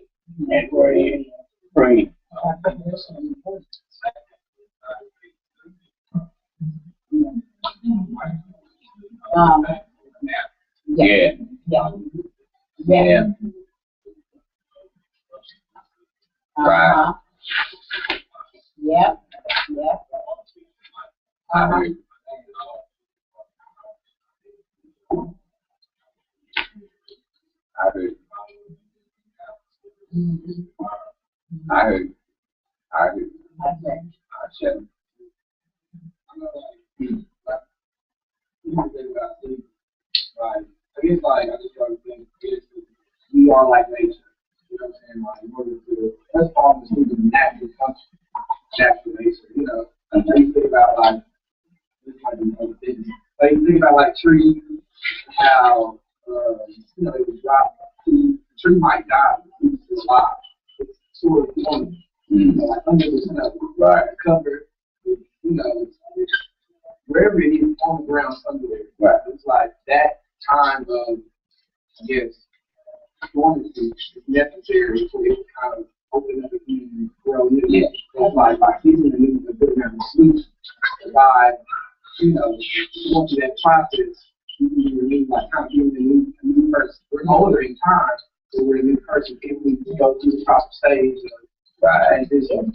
S4: That's where it is. Praying. Yeah. Yeah. Right.
S3: Yep.
S4: I heard. I heard. I heard. I heard. I said.
S2: I guess like I just try to think we are like nature. You know what I'm saying? Like in order to that's all the natural function, natural nature. You know, you think about like this might be other things. Like you think about like trees, how you know they would drop. The tree might die, but it's alive. It's sort of on like under the snow, right? Covered. You know, it's wherever it is on the ground somewhere. Right. It's like that time of, I guess, dormancy is necessary for it to kind of open up again and grow new. Yeah. It's like by keeping the new and putting them to sleep, by, you know, going through that process, you need like kind of giving a new person. We're older in time, so we're a new person if we go through the proper stage of transition.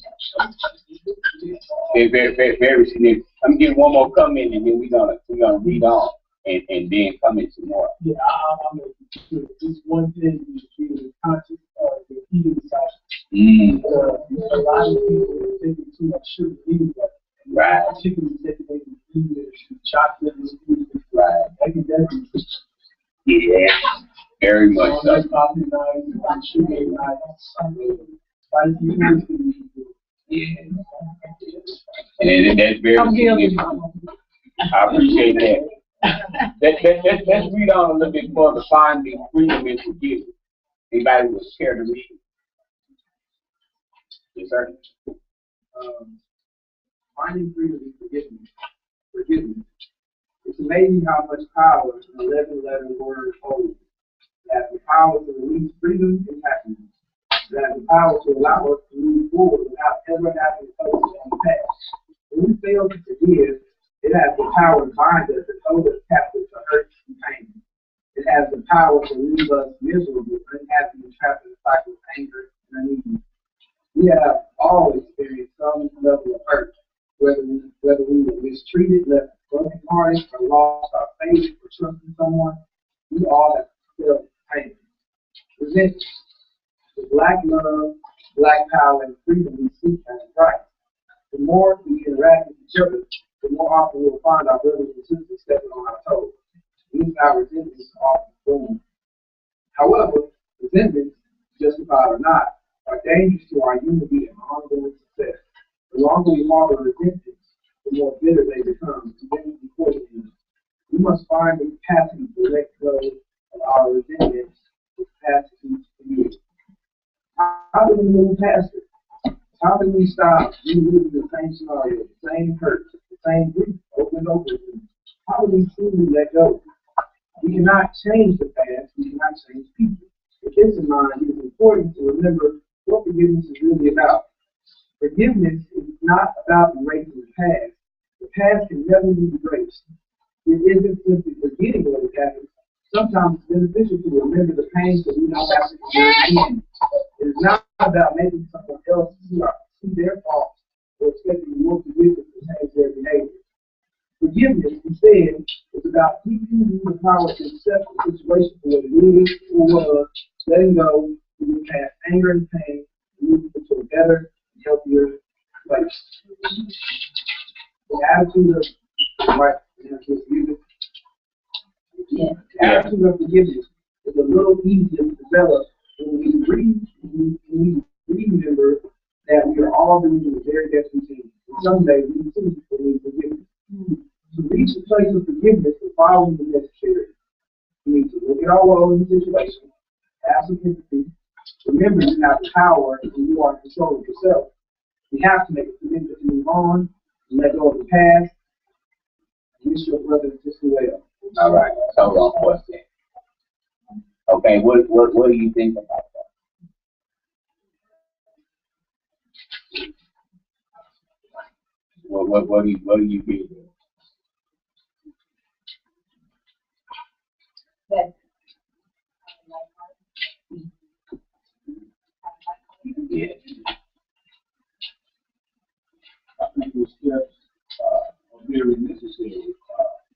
S4: Very significant. I'm getting one more comment and then we're gonna read on and then come into more.
S2: Yeah, I'm gonna just one thing is being conscious of the eating cycle. A lot of people are taking too much sugar anyway.
S4: Right.
S2: Chicken is taking either chocolate or
S4: right.
S2: I can definitely.
S4: Yeah. Very much so. Yeah. And that's very significant. I appreciate that. Let's read on a little bit more to find the freedom and forgiveness. Anybody who was scared to read? Yes, sir.
S2: Finding freedom and forgiveness. It's amazing how much power an 11 word holds. It has the power to release freedom and happiness. It has the power to allow us to move forward without ever having to focus on the past. When we fail to forgive, it has the power to bind us and hold us captive to hurt and pain. It has the power to leave us miserable, unhappy, and trapped in a cycle of anger and unease. We have all experienced some level of hurt, whether we were mistreated, left brokenhearted, or lost our faith or trust in someone. We all have felt pain. Resentment. The black love, black power, and freedom we seek as Christ. The more we interact with each other, the more often we'll find our brothers and sisters stepping on our toes. These are resentments often born. However, resentments, justified or not, are dangerous to our unity and ongoing success. The longer we harbor resentments, the more bitter they become, even before the end. We must find the capacity to let go of our resentments, the capacity to forgive. How do we move past it? How do we stop reliving the same scenario, the same hurt, the same grief over and over again? How do we truly let go? We cannot change the past, we cannot change people. With this in mind, it is important to remember what forgiveness is really about. Forgiveness is not about erasing the past. The past can never be erased. It isn't simply forgetting what has happened. Sometimes it's beneficial to remember the pain so we don't have to endure again. It is not about making someone else see their faults or expecting more forgiveness to change their behavior. Forgiveness, instead, is about keeping the power to accept the situation for what it is or was, letting go, moving past anger and pain, and moving to a better, healthier place. The attitude of The attitude of forgiveness is a little easier to develop when we remember that we are all doing the very best we can. And someday we too will need forgiveness. To reach the place of forgiveness, the following is necessary. We need to look at our role in the situation, have some empathy, remember you have the power and you are in control of yourself. We have to make a commitment to move on, and let go of the past, miss your brother just the way.
S4: All right, hold on for a second. Okay, what do you think about that? What do you feel?
S3: That
S4: Yeah.
S2: I think those steps are very necessary.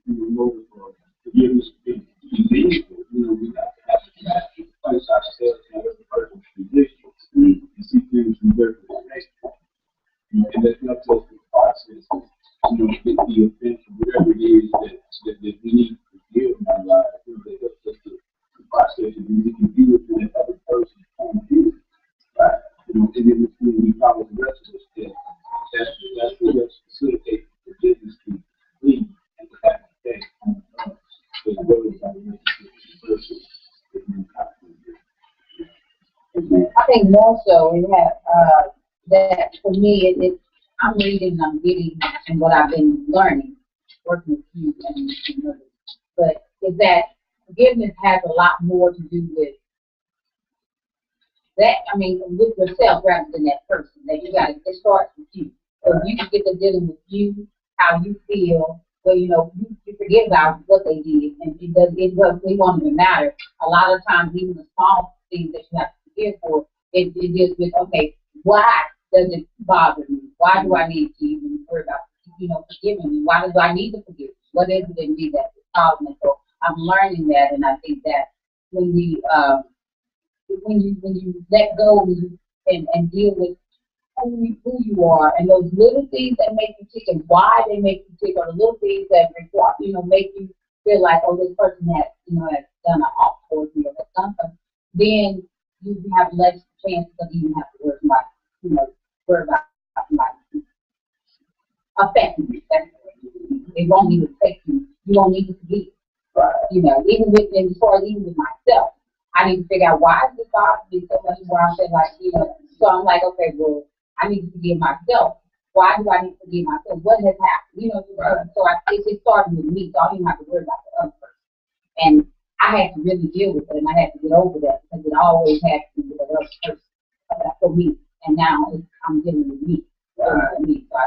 S2: In order for forgiveness to be meaningful, we have to place ourselves in other person's position and see things from their perspective. And that's not just the process, get the offense or whatever it is that we need to forgive in our lives. That's just the process, and we can do it for that other person's point of view. Right? And then when we follow the rest of the steps, that's what facilitates forgiveness to lead and to have to take as well as our relationship versus the new
S3: I think more so we have that for me I'm reading and I'm getting and what I've been learning, working with you and others. But is that forgiveness has a lot more to do with that, with yourself rather than that person. That it starts with you. So if you can get to dealing with you, how you feel, well, you forget about what they did, and it won't even matter. A lot of times, even the small things that you have to forgive for, it deals with, okay, why does it bother me? Why do I need to even worry about, forgiving me? Why do I need to forgive? What is it in me that's causing it? So I'm learning that, and I think that when you let go and deal with who you are, and those little things that make you tick and why they make you tick, or the little things that require, make you feel like, oh, this person has done an off towards me or has done something, then you have less chance of even have to worry about somebody affecting you. It won't even affect you. You won't need to forgive. Even with myself, I need to figure out why is this bothering me so much where I feel like, so I'm like, okay, well, I need to forgive myself. Why do I need to forgive myself? What has happened? So it's starting with me, so I don't even have to worry about the other person. And I had to really deal with it, and I had to get over that because it always has to be with the other person for me. And now I'm dealing with me. So I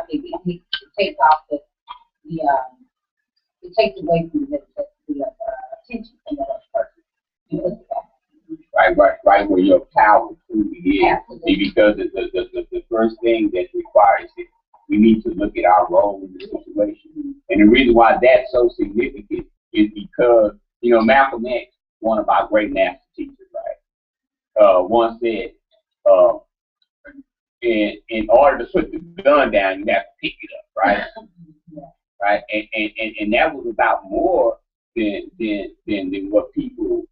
S3: think it takes off it takes away from the attention from the other person.
S4: Right where your power truly is. Because the first thing that requires it, we need to look at our role in the situation. And the reason why that's so significant is because, Malcolm X, one of our great master teachers, right, once said, in order to put the gun down, you have to pick it up, right? Right? And that was about more than what people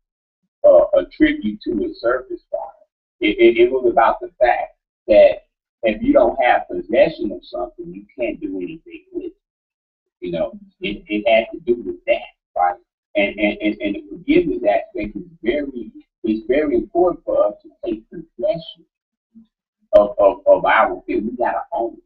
S4: attribute to a surface fire. It was about the fact that if you don't have possession of something, you can't do anything with it. It had to do with that, right? And the forgiveness aspect is very important for us to take possession of our feelings. We gotta own it.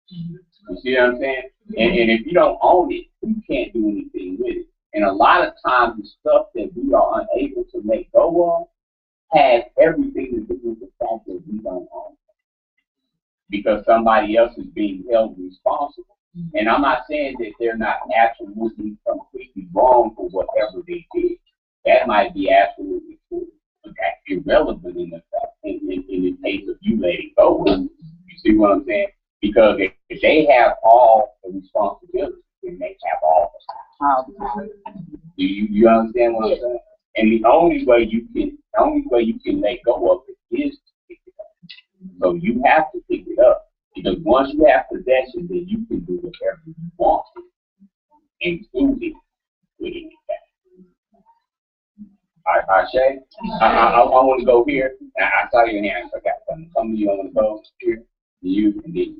S4: You see what I'm saying? And if you don't own it, you can't do anything with it. And a lot of times the stuff that we are unable to let go of has everything to do with the fact that we don't own it. Because somebody else is being held responsible. And I'm not saying that they're not absolutely completely wrong for whatever they did. That might be absolutely true. But that's irrelevant in the fact in the case of you letting go. You see what I'm saying? Because if they have all the responsibility, then they have all the time. Do you understand what I'm saying? And the only way you can let go of it is to pick it up. So you have to pick it up. Because once you have possession, then you can do whatever you want, including putting it back. All right, Shay, I want to go here. I saw your hand. I got something. Some of you want to go here. You and then.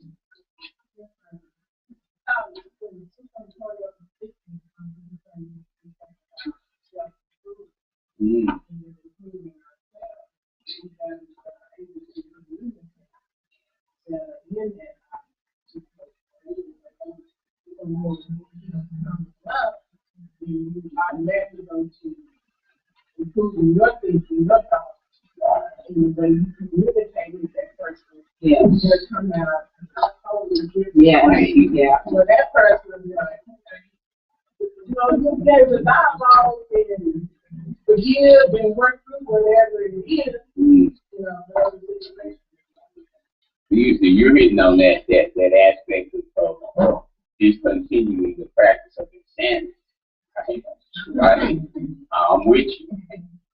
S7: our message on to improving your thinking, your thoughts, and the way you communicate with that person.
S3: Yeah.
S7: Just come out totally different.
S3: Yeah.
S7: way.
S3: Yeah.
S7: So that person is like, you know, you gave the dialogue and forgive and work through whatever it is. You know, whatever the situation.
S4: You're hitting on that aspect of discontinuing the practice of insanity. Right? I'm with you.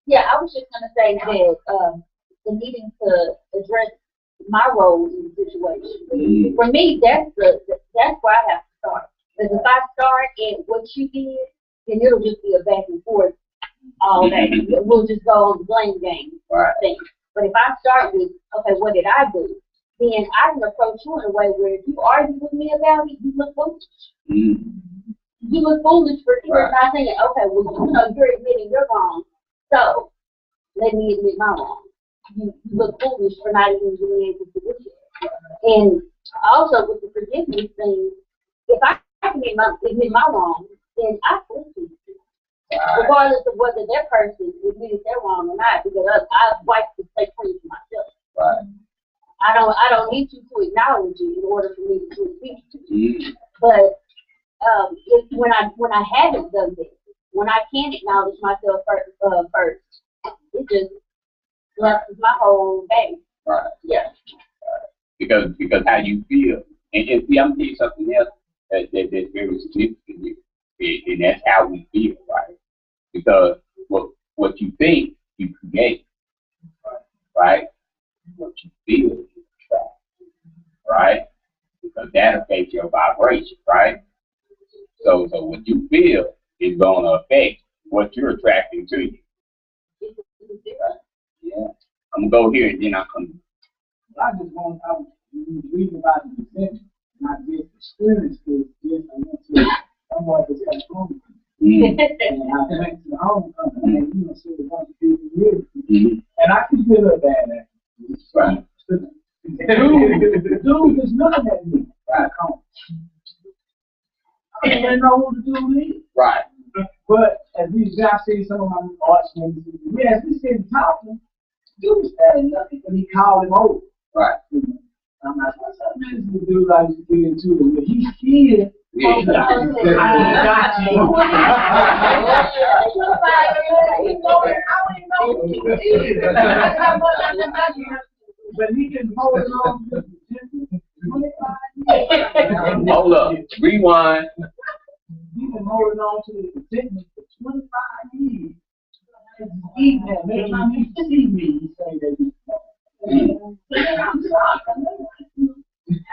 S3: Yeah, I was just gonna say that the needing to address my role in the situation. For me, that's where I have to start. Because if I start at what you did, then it'll just be a back and forth all day. We'll just go on the blame game thing. But if I start with, okay, what did I do? Then I can approach you in a way where if you argue with me about it, you look foolish. You look foolish for not saying, okay, well, you know, you're admitting you're wrong. So let me admit my wrong. You look foolish for not even being able to do it. And also with the forgiveness thing, if I can admit my wrong, then I forgive you. Regardless of whether that person admitted their wrong or not, because I wiped the slate clean for myself.
S4: Right.
S3: I don't need you to acknowledge it in order for me to admit it. But when I haven't done this, when I can't acknowledge myself first, it just left my whole day.
S4: Right.
S3: Yeah.
S4: Because how you feel, and see, I'm telling you something else that's very significant here, and that's how we feel, right? Because what you think, you create, right? What you feel, you attract, right? Because that affects your vibration, right? So what you feel is going to affect what you're attracting to you. Right? Yeah. I'm going to go here and then I'll come.
S2: I was reading about the descent, and I just experienced this, I went to someone that's at home. And I went to the homecoming, and you know, so a bunch of people here. And I could feel a bad attitude.
S4: Right.
S2: The dude is looking at me back home. I didn't know who the dude is.
S4: Right.
S2: But as these guys see some of my arts members, as we sitting talking, dude was standing up and he called him over.
S4: Right.
S2: I'm like, what's up, man? This is the dude I used to get into it with. He's scared.
S4: Yeah.
S2: I got you. But he can hold it on to 25 years.
S4: Hold up. Rewind.
S2: He can hold it on to the fitness for 25 years. He had every time he see me, he say that he's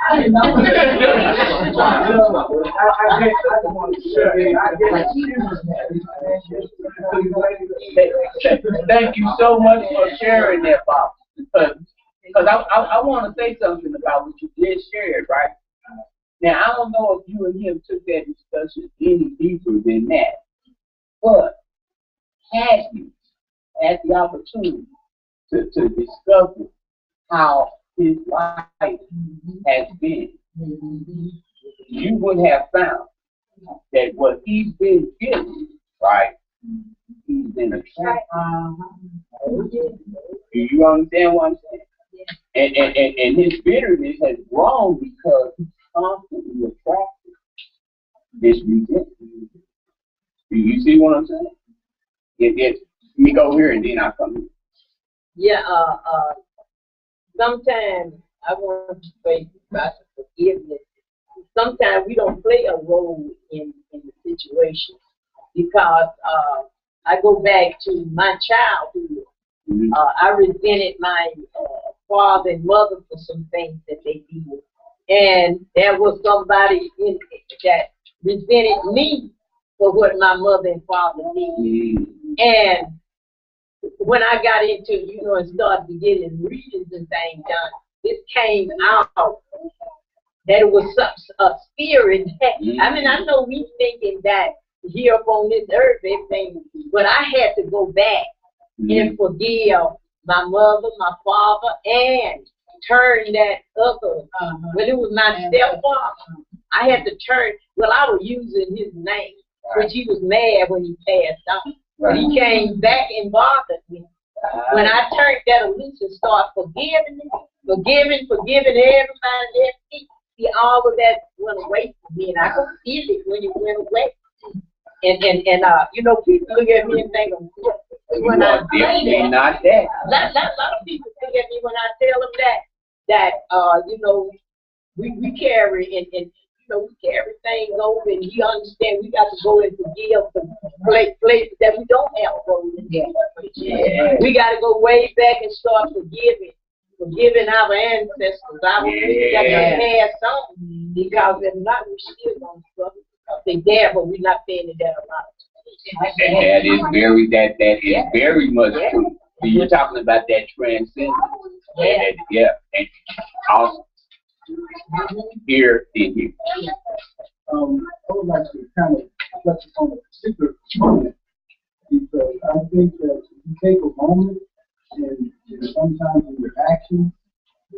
S2: I didn't know. I just want to share.
S8: Thank you so much for sharing that, Bob. Because I want to say something about what you just shared, right? Now, I don't know if you and him took that discussion any deeper than that, but had you had the opportunity to discover how his life has been, you would have found that what he's been feeling, right, he's been attracted. Do you understand what I'm saying? And his bitterness has grown because he's constantly attracted this resentment. Do you see what I'm saying? Let me go here and then I'll come here. Yeah, sometimes I want to say about forgiveness. Sometimes we don't play a role in the situation because I go back to my childhood. I resented my father and mother for some things that they did. And there was somebody that resented me for what my mother and father did. And when I got into, and started to get in readings and things done, this came out that it was a spirit. I mean, I know we thinking that here up on this earth, everything, but I had to go back and forgive my mother, my father, and turn that other, but it was my stepfather, I had to turn, well, I was using his name, which he was mad when he passed on. But he came back and bothered me. When I turned that loose and started forgiving everybody, he all of that went away from me, and I could feel it when it went away. And you know, people look at me and think, when I say that,
S4: not that.
S8: a lot of people look at me when I tell them that you know, we carry and you know, we carry things over, and you understand we got to go and forgive the places that we don't have road in. Yeah. We got to go way back and start forgiving our ancestors. We got to pass on, because if not, we still gonna struggle. They're there, but we're not paying it down a lot.
S4: That is very much true. So you're talking about that transcendence. And also here in here.
S2: I would like to kind of touch on a particular moment, because I think that if you take a moment and sometimes in your actions,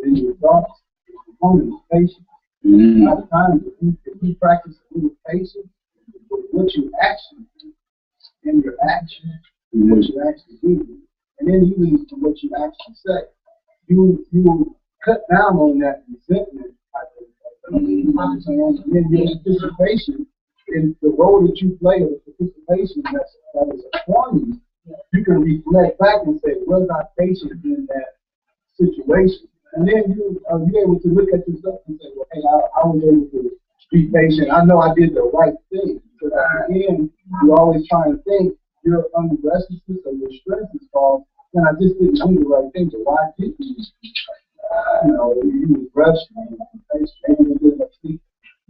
S2: in your thoughts, the moment is patience. A lot of times, if you practice a little patience with what you actually do, in your action, what you actually do, and then even to what you actually say, you will cut down on that resentment. And then your participation in the role that you play, or the participation that is upon you can reflect back and say, was I patient in that situation? And then you're able to look at yourself and say, well, hey, I was able to be patient. I know I did the right thing. Because at the end, you always try and think you're under restlessness or your stress is caused, and I just didn't do the right thing. So why didn't you? You was rushed, maybe you didn't sleep.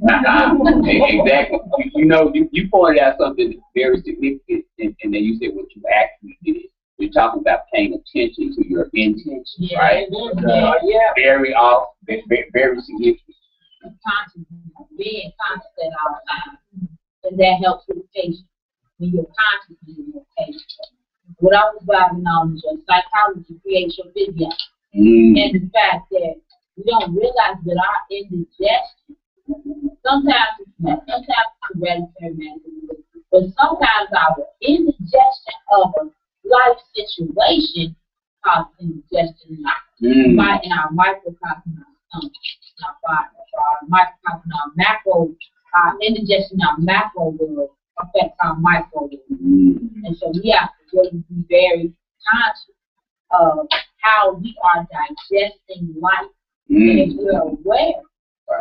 S4: Exactly. You know, you pointed out something very significant, and then you said what you actually did. We're talking about paying attention to your intentions, right? Very off, very significant.
S3: Being conscious at all times, and that helps with patience. When you're conscious, you're patient. What I was driving on is your psychology creates your video, and the fact that we don't realize that our indigestion, sometimes it's hereditary, but sometimes our indigestion of a life situation causes indigestion in our microcosm, our microcosm, our macro, our indigestion, our macro world affects our micro world. And so we have to really be very conscious of how we are digesting life. And if we're aware,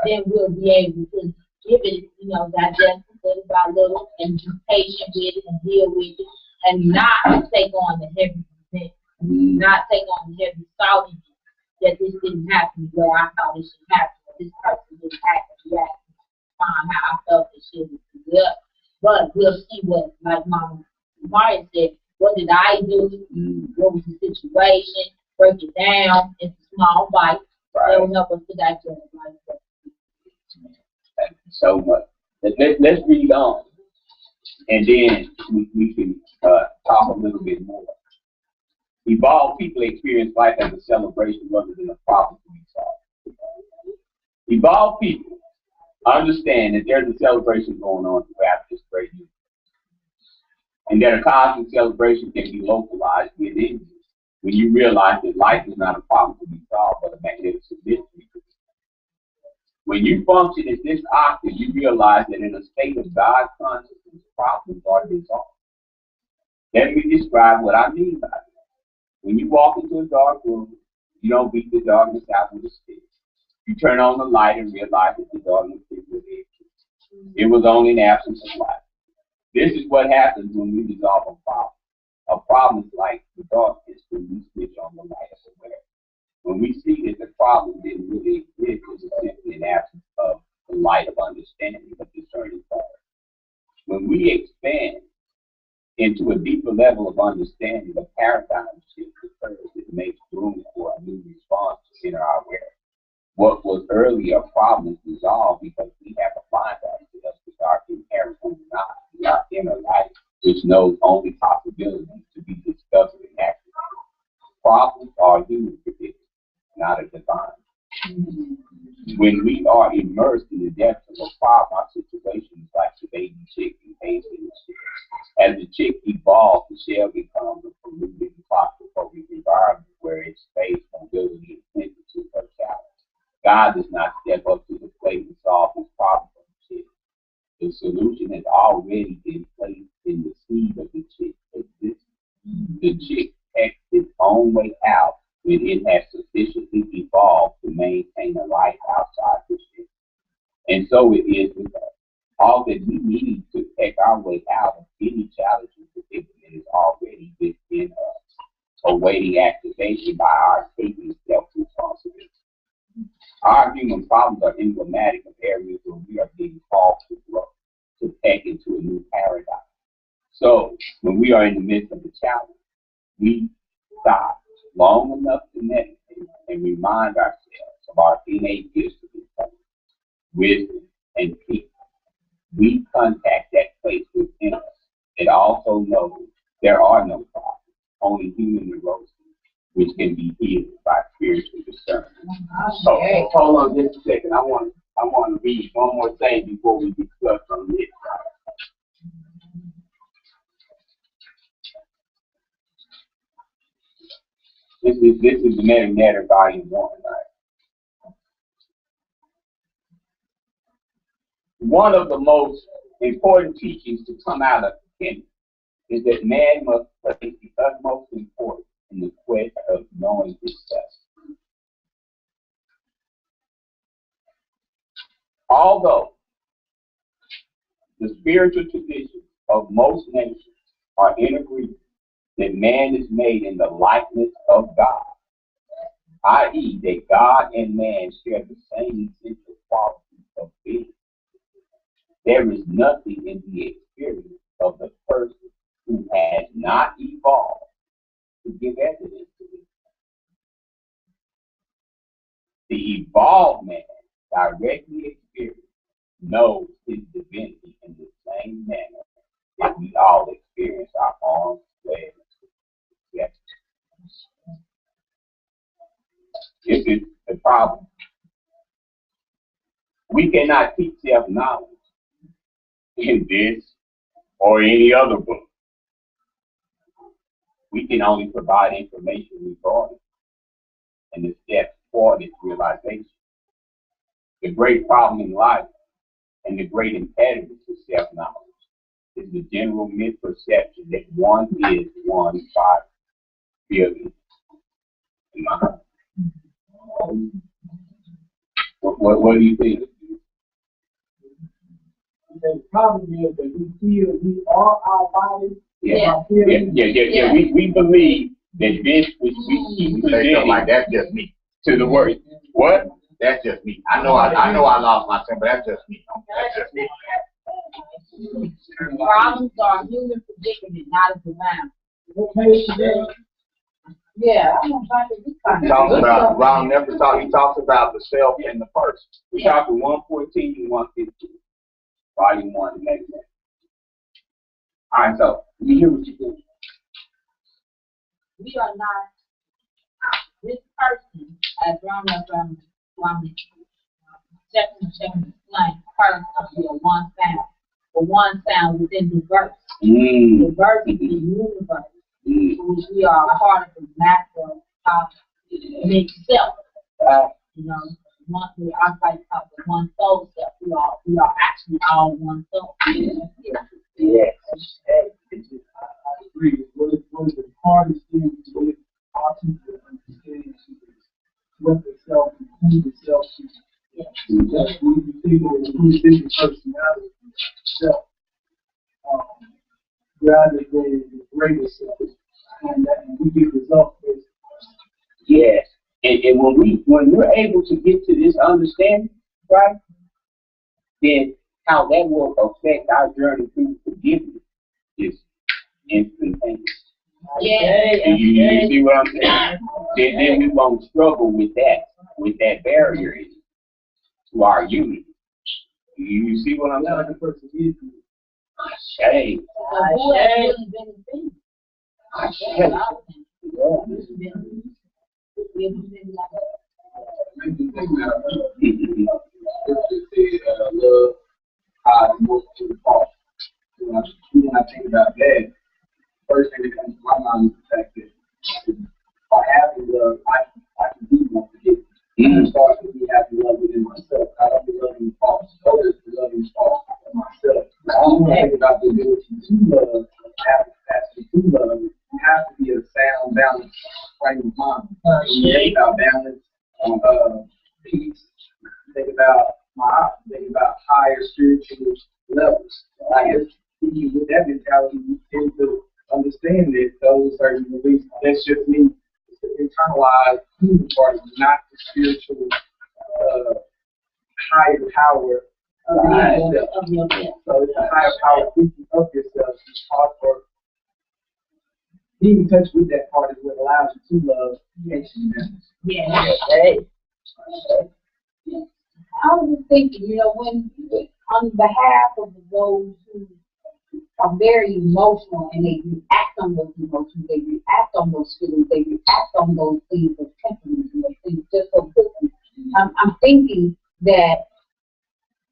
S3: then we'll be able to give it, digest it little by little and be patient with it and deal with it, and not take on the heavy resentment, not take on the heavy saltiness that this didn't happen the way I thought it should happen, or this person didn't act and react on how I felt it should be up. But we'll see what, like Mama Mahari said, what did I do? What was the situation? Break it down into small bites. That will help us to digest life.
S4: Thank you so much. Let's read on, and then we can talk a little bit more. Evolved people experience life as a celebration rather than a problem to be solved. Evolved people understand that there's a celebration going on throughout this great universe, and that a cosmic celebration can be localized within you when you realize that life is not a problem to be solved, but a magnificent mystery. When you function as this octave, you realize that in a state of God consciousness, problems are dissolved. Let me describe what I mean by that. When you walk into a dark room, you don't beat the darkness out with a stick. You turn on the light and realize that the darkness is within you. It was only an absence of light. This is what happens when we dissolve a problem. A problem is like the darkness when we switch on the light of awareness. When we see that the problem didn't really exist, it was simply an absence of the light of understanding of discerning thought. When we expand into a deeper level of understanding, the paradigm shift occurs. It makes room for a new response to enter our awareness. What was earlier a problem is dissolved because we have applied ourselves with our inherent knowledge, our inner light, which knows only possibilities to be discovered and acted. Problems are human predictions, not a divine. When we are immersed in the depths of a problem, chick encased in the shell. As the chick evolves, the shell becomes a polluted and claustrophobic environment where its space, mobility, and temperature are challenged. God does not step up to the plate and solve this problem for the chick. The solution has already been placed in the seed of the chick existence. The chick takes its own way out when it has sufficiently evolved to maintain a life outside the chick. And so it is with us. All that we need to take our way out of any challenging predicament is already within us, awaiting activation by our taking self-responsibility. Our human problems are emblematic of areas where we are being called to grow, to take into a new paradigm. So, when we are in the midst of a challenge, we stop long enough to meditate and remind ourselves of our innate gifts of intelligence, wisdom, and peace. We contact that place within us. It also knows there are no problems, only human neurosis, which can be healed by spiritual discernment. So, hold on just a second. I want to read one more thing before we discuss on this. This is the Matter Volume 1, right? One of the most important teachings to come out of Kenya is that man must place the utmost importance in the quest of knowing himself. Although the spiritual traditions of most nations are in agreement that man is made in the likeness of God, i.e., that God and man share the same essential qualities of being, there is nothing in the experience of the person who has not evolved to give evidence to this. The evolved man directly experiences, knows his divinity in the same manner that we all experience our own legs. Yes. This is the problem. We cannot teach self-knowledge in this or any other book. We can only provide information regarding and the steps toward its realization. The great problem in life and the great impediment to self-knowledge is the general misperception that one is one by billion. What do you think?
S2: The problem is that we feel we are our bodies.
S4: Yeah. We believe that this which we keep presenting
S1: like that's just me.
S4: To the word. What?
S1: That's just me. I know I lost myself, but that's just me. That's just me.
S3: Problems are human predicament, not a divine. Yeah, I don't find it.
S1: He talks about Ron never talk. He talks about the self and the person.
S4: We talk to 114 and 115, volume 1, the next one. All right, so you hear what you do.
S3: We are not this person, as Ron checking explain, person we are one sound. The one sound within the verse. The verse is the universe. Which we are a part of the master mixed self. You know, one we are like the one soul self. We are actually all one soul.
S4: Yes.
S2: I agree. What is the hardest thing to get awesome to understand is what the self and who the self is. That's when you think of who's in the personality itself. Rather than the greater self. And we get results based.
S4: Yes. And when we're able to get to this understanding, right, then how that will affect our journey through forgiveness is instantaneous.
S3: Yeah.
S4: You see what I'm saying? Then we won't struggle with that barrier to our unity. You see what I'm saying? Shame.
S2: Love, most to the fall. when I think about that, first thing that comes to my mind is the fact that by having love, I can be more forgiving. It starts with me having love within myself. I don't be loving others, but loving myself. I don't think about the ability to love, have the capacity to love. It has to be a sound, balanced frame of mind. Think about balance, peace. Think about think about higher spiritual levels. With that mentality, you tend to understand that those certain beliefs, that's just me. It's the internalized human part, not the spiritual higher power of yourself. So it's a higher power thinking of yourself. It's hard for being in touch with that part is what allows you to love and
S3: Yeah. Hey. I was just thinking, when on behalf of those who are very emotional and they react on those emotions, they react on those feelings, they react on those things, those temperaments and those things just so quickly. I'm thinking that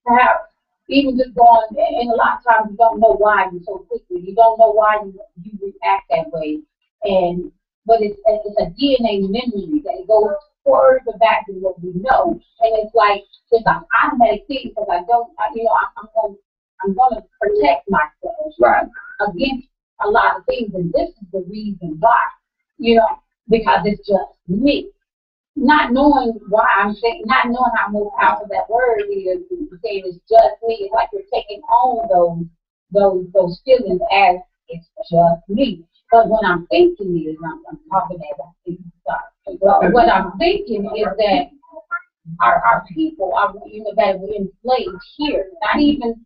S3: perhaps even just going, and a lot of times you don't know why you so quickly. You don't know why you react that way. But it's a DNA memory that it goes further back than what we know. And it's like it's an automatic thing because I'm going to protect myself against a lot of things. And this is the reason why, because it's just me. Not knowing why I'm saying, not knowing how more powerful that word is, saying it's just me. It's like you're taking on those feelings as it's just me. But what I'm thinking is, I'm talking about what I'm thinking is that our people are, that were enslaved here, not even,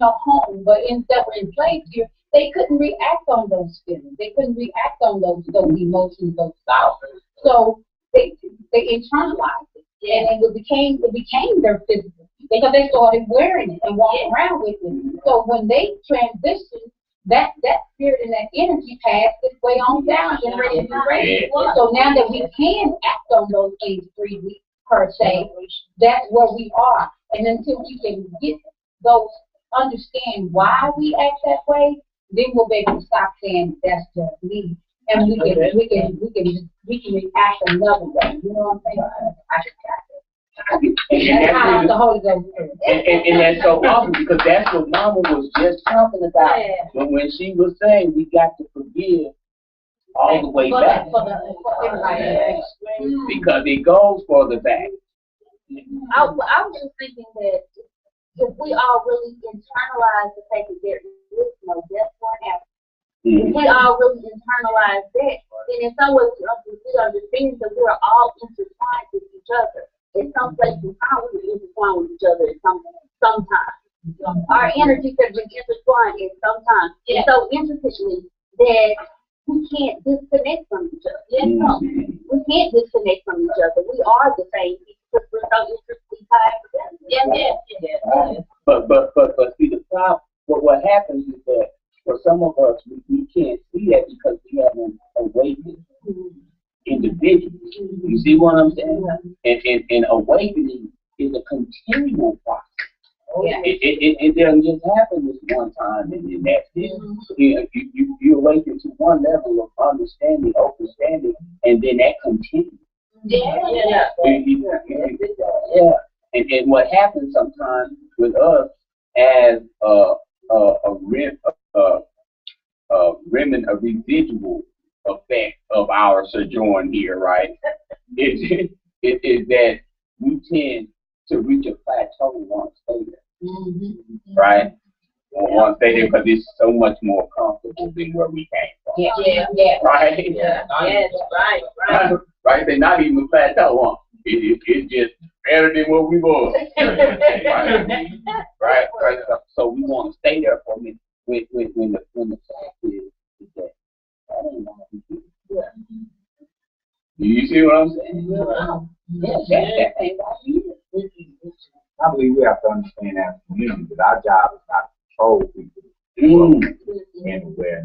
S3: home, but that were enslaved here, they couldn't react on those feelings. They couldn't react on those emotions, those thoughts. So they internalized it, and it became their physical because they started wearing it and walking around with it. So when they transitioned, that spirit and that energy passed its way on down generation to generation. So now that we can act on those things freely, per se, that's where we are. And until we can get those, understand why we act that way, then we'll be able to stop saying that's just me. And we can react another way. You know what I'm saying?
S4: And that's so awesome because that's what Mama was just talking about when she was saying we got to forgive all the way back because it goes further back.
S5: I was just thinking that if we all really internalize the fact that there is no death forever, if we all really internalize that, then in some ways we understand that we're all intertwined with each other. In some places, we're intertwined with each other sometimes. Our energies have been intertwined in sometimes so intricately that we can't disconnect from each other. We can't disconnect from each other. We are the same because we're so intricately tied together.
S4: But see the problem. What happens is that for some of us we can't see that because we haven't awakened individuals. You see what I'm saying? And awakening is a continual process. It doesn't just happen this one time and then that's it. You awaken to one level of understanding, understanding, and then that continues. And what happens sometimes with us as a residual effect of our sojourn here, right? It is that we tend to reach a plateau and want to stay there, right? We want to stay there because it's so much more comfortable than where we came from. Right? Right? They're not even a plateau, it's just better than what we were. Right? So we want to stay there for a minute when the fact is that that ain't what we do. You see what I'm saying? That ain't what we do.
S1: I believe we have to understand as a community that our job is not to control people and where,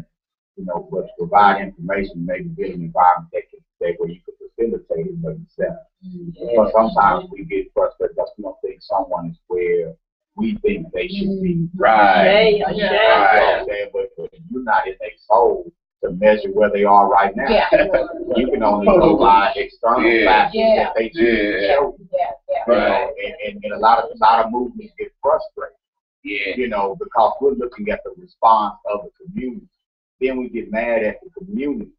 S1: but to provide information, maybe build an environment where you can facilitate it for yourself. But sometimes we get frustrated because we don't think someone is where we think they should be.
S4: Right.
S1: you're not in their soul to measure where they are right now.
S3: Yeah.
S1: You can only go by external factors that they choose to show you. You know, and a lot of movements get frustrated. You know, because we're looking at the response of the community. Then we get mad at the community.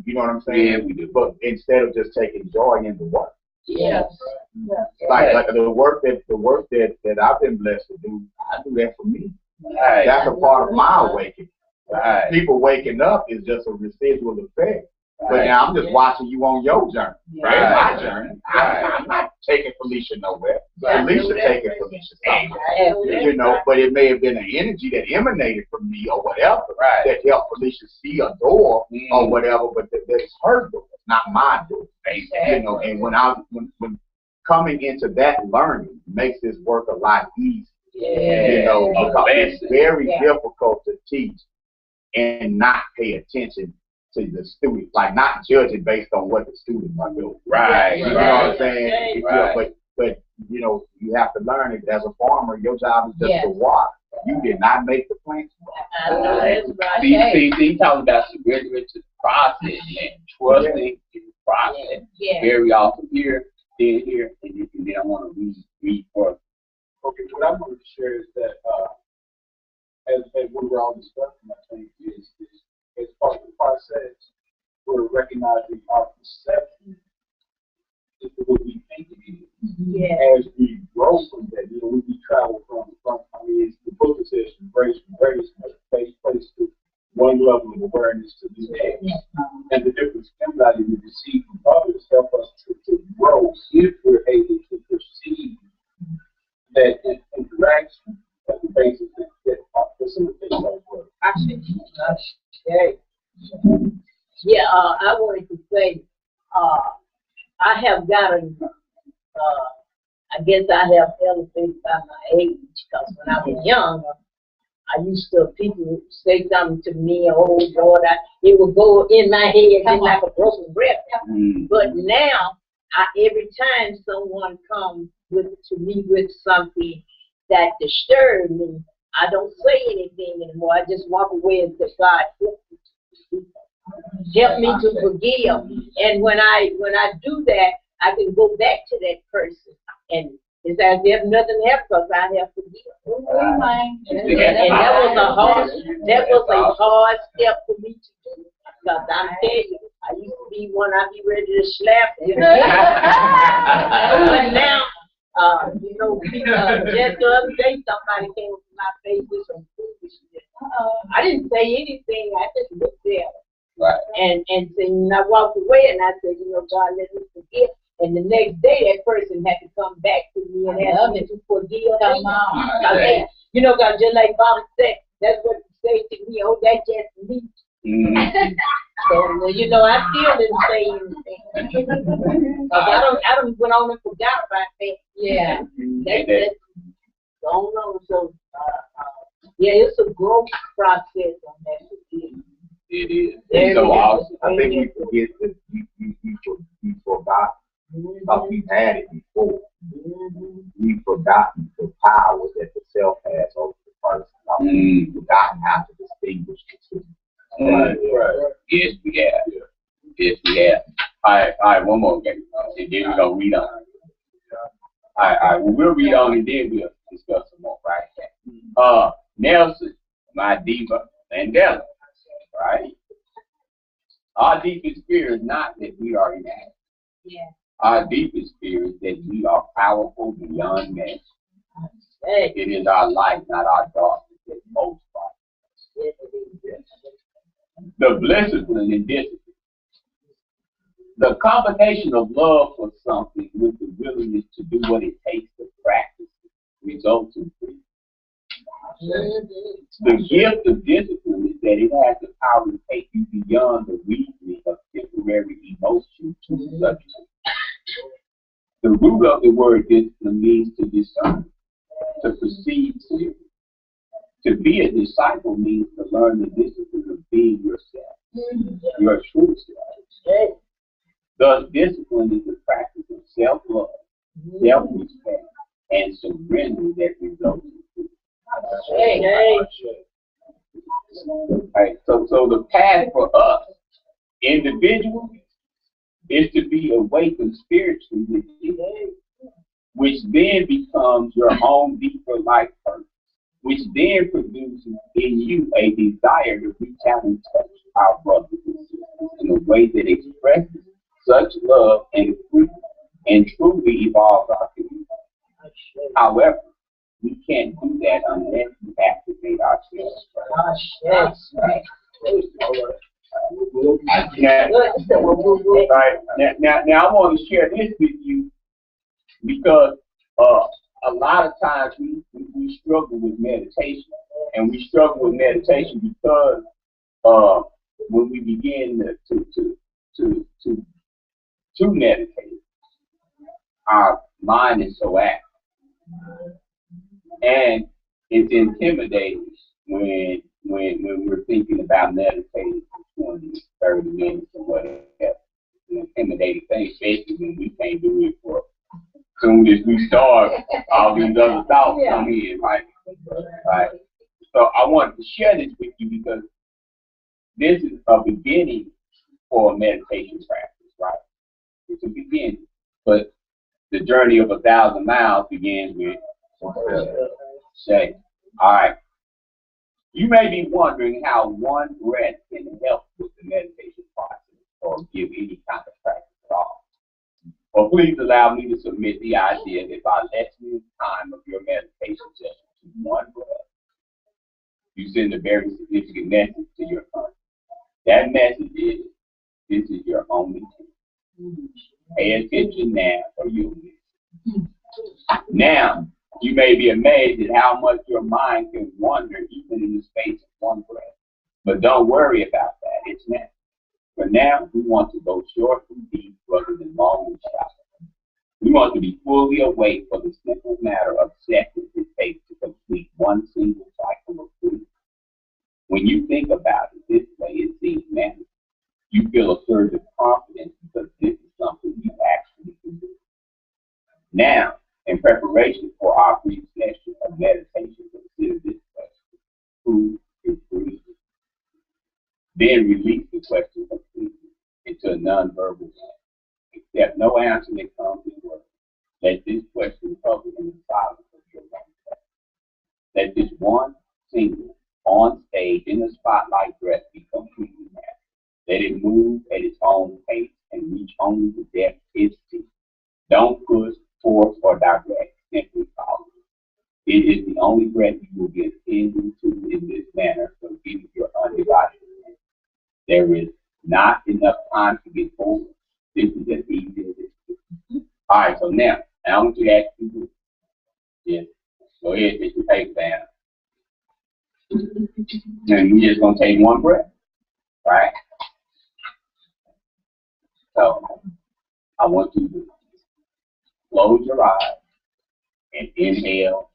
S1: You know what I'm saying?
S4: Yeah, we do.
S1: But instead of just taking joy in the work.
S8: Yes.
S1: Like the work that I've been blessed to do, I do that for me.
S4: Right.
S1: That's a part of my awakening.
S4: Right.
S1: People waking up is just a residual effect. But
S4: Right.
S1: now I'm just watching you on your journey.
S4: Right.
S1: My journey.
S4: Right.
S1: I'm not taking Felicia nowhere.
S8: Right.
S1: Felicia taking Felicia somewhere. You know, but it may have been an energy that emanated from me or whatever
S4: Right.
S1: that helped Felicia see a door or whatever, but that's her door, not my door. You know, and when coming into that learning makes this work a lot easier. You know, because it's very difficult to teach and not pay attention to the student, like not judging based on what the students are doing.
S4: Right.
S1: You know what I'm saying?
S4: Right.
S1: But you know, you have to learn it as a farmer. Your job is just to water. You did not make the plants.
S4: See, talking about surrendering to the process and trusting in the process. Very often here, and then I want to read further.
S2: Okay, what I'm going to share is that as what we're all discussing, I think is as part of the process, we're recognizing our perception is what we think it is. As we grow from that, you know, we travel from I mean, it's the book that says embrace from greatest place to one level of awareness to the next. And the difference comes out in the receive from others help us to grow if we're able to perceive that interaction at the basis that facilitates our work.
S8: Yeah, I wanted to say, I have gotten, I guess I have elevated by my age, because when I was young, I used to, people say something to me, oh Lord, it would go in my head just like a broken record. But now, every time someone comes to me with something that disturbs me, I don't say anything anymore. I just walk away and say, God, help me to forgive. And when I do that, I can go back to that person, and it's as if nothing happened because I have forgiven. And that was a hard step for me to do, because I'm telling you, I used to be one, I'd be ready to slap him. But now, you know, just the other day, somebody came up to my face with some foolishness. I didn't say anything, I just looked there.
S4: Right.
S8: And I walked away and I said, you know, God, let me forgive. And the next day, that person had to come back to me and ask me to forgive me. You know, God, just like Bob said, that's what he said to me. Oh, that's just me. So, you know, I still didn't say anything. Because I don't went on and forgot about that. That's going on. So, it's a growth process on that.
S4: It is. It's so awesome.
S1: I think we forget that we forgot because we've had it before. We've forgotten the power that the self has over the person. We've forgotten how to distinguish the two.
S4: Right. Yes, we have. Yes, we have. All right, one more game. And then we're going to read on. All right, we'll read on and then we'll discuss some more, right? Nelson, my diva, Mandela, right? Our deepest fear is not that we are inactive. Our deepest fear is that we are powerful beyond measure. It is our light, not our darkness, that most frightens us. The discipline and discipline. The combination of love for something with the willingness to do what it takes to practice results in freedom. The gift of discipline is that it has the power to take you beyond the reasoning of temporary emotion to substance. The root of the word discipline means to discern, to perceive clearly. To be a disciple means to learn the discipline of being yourself, your true self. Thus, discipline is the practice of self-love, self-respect, and surrender that results in freedom. Right? So the path for us individually is to be awakened spiritually with you, which then becomes your own deeper life purpose, which then produces in you a desire to reach out and touch our brothers and sisters in a way that expresses such love and freedom and truly evolves our community. However, we can't do that unless we activate ourselves. Now, I want to share this with you because a lot of times we struggle with meditation, and we struggle with meditation because when we begin to meditate, our mind is so active, and it's intimidating when we're thinking about meditating for 20, 30 minutes or whatever. It's an intimidating thing, especially when we can't do it for soon as we start, all these other thoughts come in, right? So I wanted to share this with you because this is a beginning for a meditation practice, right? It's a beginning, but the journey of 1,000 miles begins with say. All right. You may be wondering how one breath can help with the meditation process or give any kind of practice at all. Well, please allow me to submit the idea that by lessening the time of your meditation session to one breath, you send a very significant message to your conscience. That message is, this is your only chance. Pay attention now or you'll miss. Now, you may be amazed at how much your mind can wander even in the space of one breath. But don't worry about that. It's now. For now, we want to go short and deep rather than long and shallow. We want to be fully awake for the simple matter of seconds it takes to complete one single cycle of breathing. When you think about it this way, it seems natural. You feel a surge of confidence because this is something you actually can do. Now, in preparation for our brief session of meditation, consider this question: who is breathing? Then release the question completely into a nonverbal manner. Accept no answer that comes in words. Let this question cover in the silence of your mind. Let this one single, on stage, in the spotlight breath be completely natural. Let it move at its own pace and reach only the depth it seeks. Don't push, force, or direct. Simply follow. It is the only breath you will be attending to in this manner, so give it your undivided attention. There is not enough time to get over. This is as easy as it is. All right, so now I want you to ask people. Yes, go ahead, take your paper down. And we're just going to take one breath, right? So I want you to close your eyes and inhale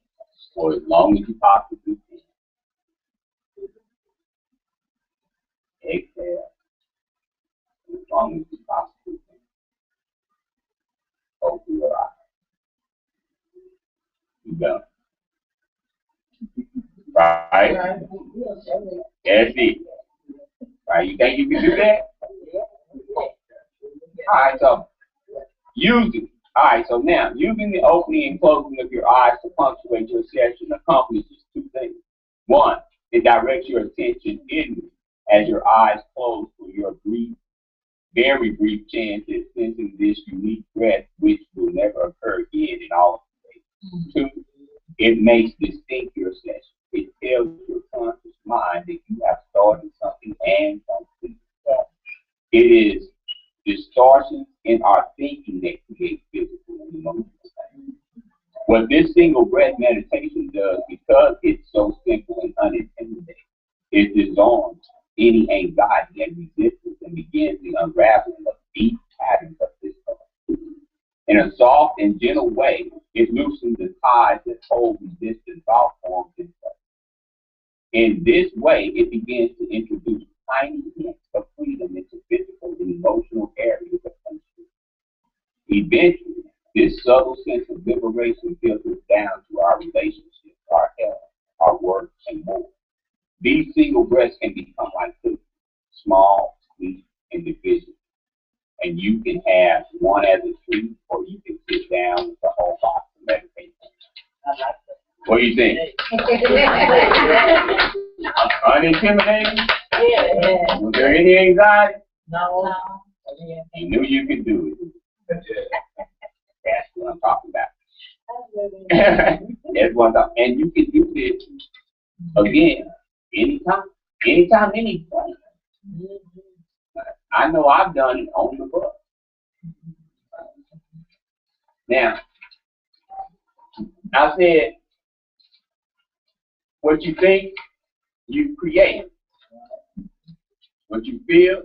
S4: for as long as you possibly can. Exhale as long as you possibly can. Open your eyes. You done. Right? That's it. Right? You think you can do that? All right, so using. All right, so now using the opening and closing of your eyes to punctuate your session accomplishes two things. One, it directs your attention inward as your eyes close for your brief, very brief chance at sensing this unique breath, which will never occur again in all of space. Two, it makes distinct your session. It tells your conscious mind that you have started something and completed it. It is distortions in our thinking that create physical and emotional pain. What this single breath meditation does, because it's so simple and unintimidating, it disarms any anxiety and resistance and begins the unraveling of deep patterns of this thought. In a soft and gentle way, it loosens the ties that hold resistant thought forms in place. In this way, it begins to introduce tiny hints of freedom into physical and emotional areas of consciousness. Eventually, this subtle sense of liberation filters down to our relationships, our health, our work, and more. these single breaths can become like two small, sweet individuals. And you can have one as a treat, or you can sit down with the whole box and meditate. What do you think? Unintimidating?
S8: Yeah.
S4: Was there any anxiety?
S8: No.
S4: You knew you could do it. That's what I'm talking about. That's what I'm talking. And you can do this again anytime, any place. I know I've done it on the bus. Now, I said, what you think, you create. What you feel,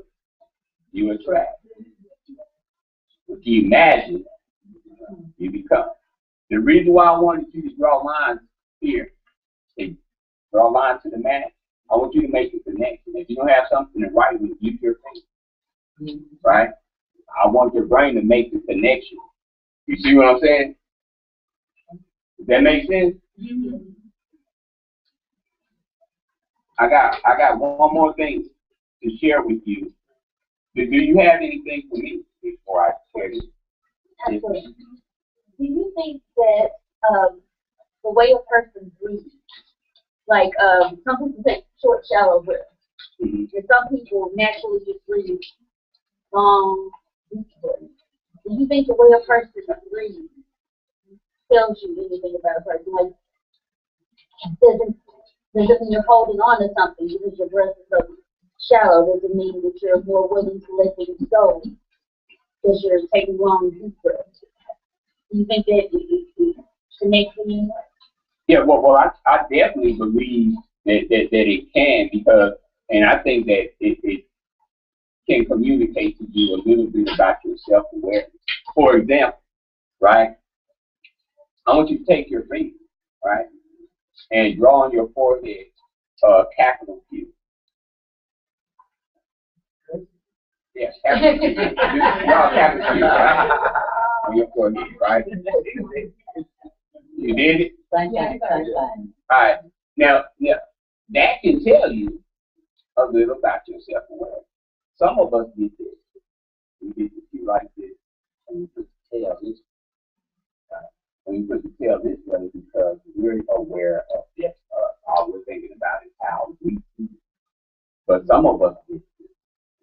S4: you attract. What you imagine, you become. The reason why I wanted you to draw lines here, and draw lines to the mat, I want you to make a connection. If you don't have something to write with, use your finger. Right? I want your brain to make the connection. You see what I'm saying? Does that make sense? I got one more thing to share with you. Do you have anything for me before I share this?
S3: Absolutely. Do you think that the way a person breathes, like some people take short, shallow breaths, and some people naturally just breathe long, deep breaths. Do you think the way a person breathes tells you anything about a person? Like, doesn't mean you're holding on to something because your breath is so shallow. Doesn't mean that you're more willing to let things go because you're taking long, deep breaths. Do you think that it connects with you?
S4: Yeah, well, I definitely believe that it can, because, and I think that it can communicate to you a little bit about your self-awareness. For example, right, I want you to take your finger, right, and draw on your forehead capital Q. Yes, capital Q. Draw capital Q, right, on your forehead, right? You did it?
S3: Sunshine.
S4: All right. Now, that can tell you a little about your self-awareness. Some of us get this. We get to see like this, and we put the tail this way. And we put the tail this way because we're aware of just all we're thinking about is how we see it. But some of us get this.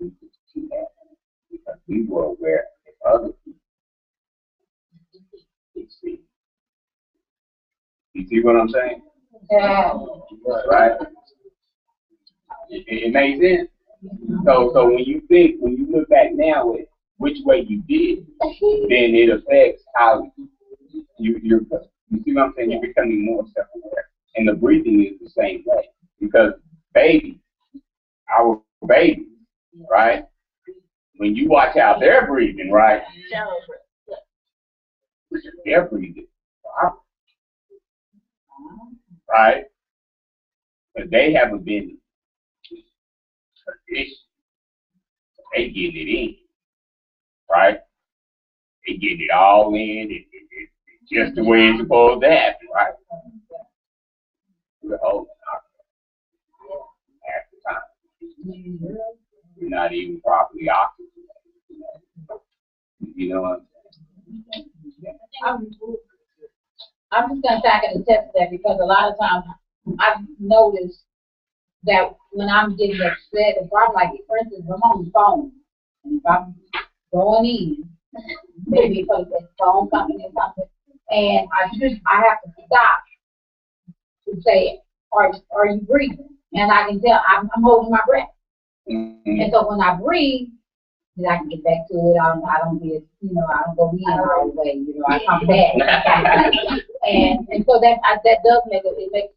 S4: We just see that because we were aware of other people. See. You see what I'm saying?
S3: Yeah.
S4: Right? It makes sense. So when you look back now at which way you did, then it affects how you see what I'm saying? You're becoming more self-aware. And the breathing is the same way. Because our babies, right? When you watch how they're breathing, right? They're breathing. Right? But they haven't been conditioned. They getting it in. Right? They getting it all in. It's just the way it's supposed to happen, right? We're holding our half the time. We're not even properly oxygenated. You know what I'm saying?
S3: I'm just going to back and attest to that because a lot of times I've noticed that when I'm getting upset, if I'm like, for instance, I'm on the phone, and if I'm going in, maybe because it's phone company or something, and I have to stop to say, are you breathing? And I can tell I'm holding my breath. And so when I breathe, then I can get back to it. I don't get, I don't go in all the way. I come back. and so that does make it makes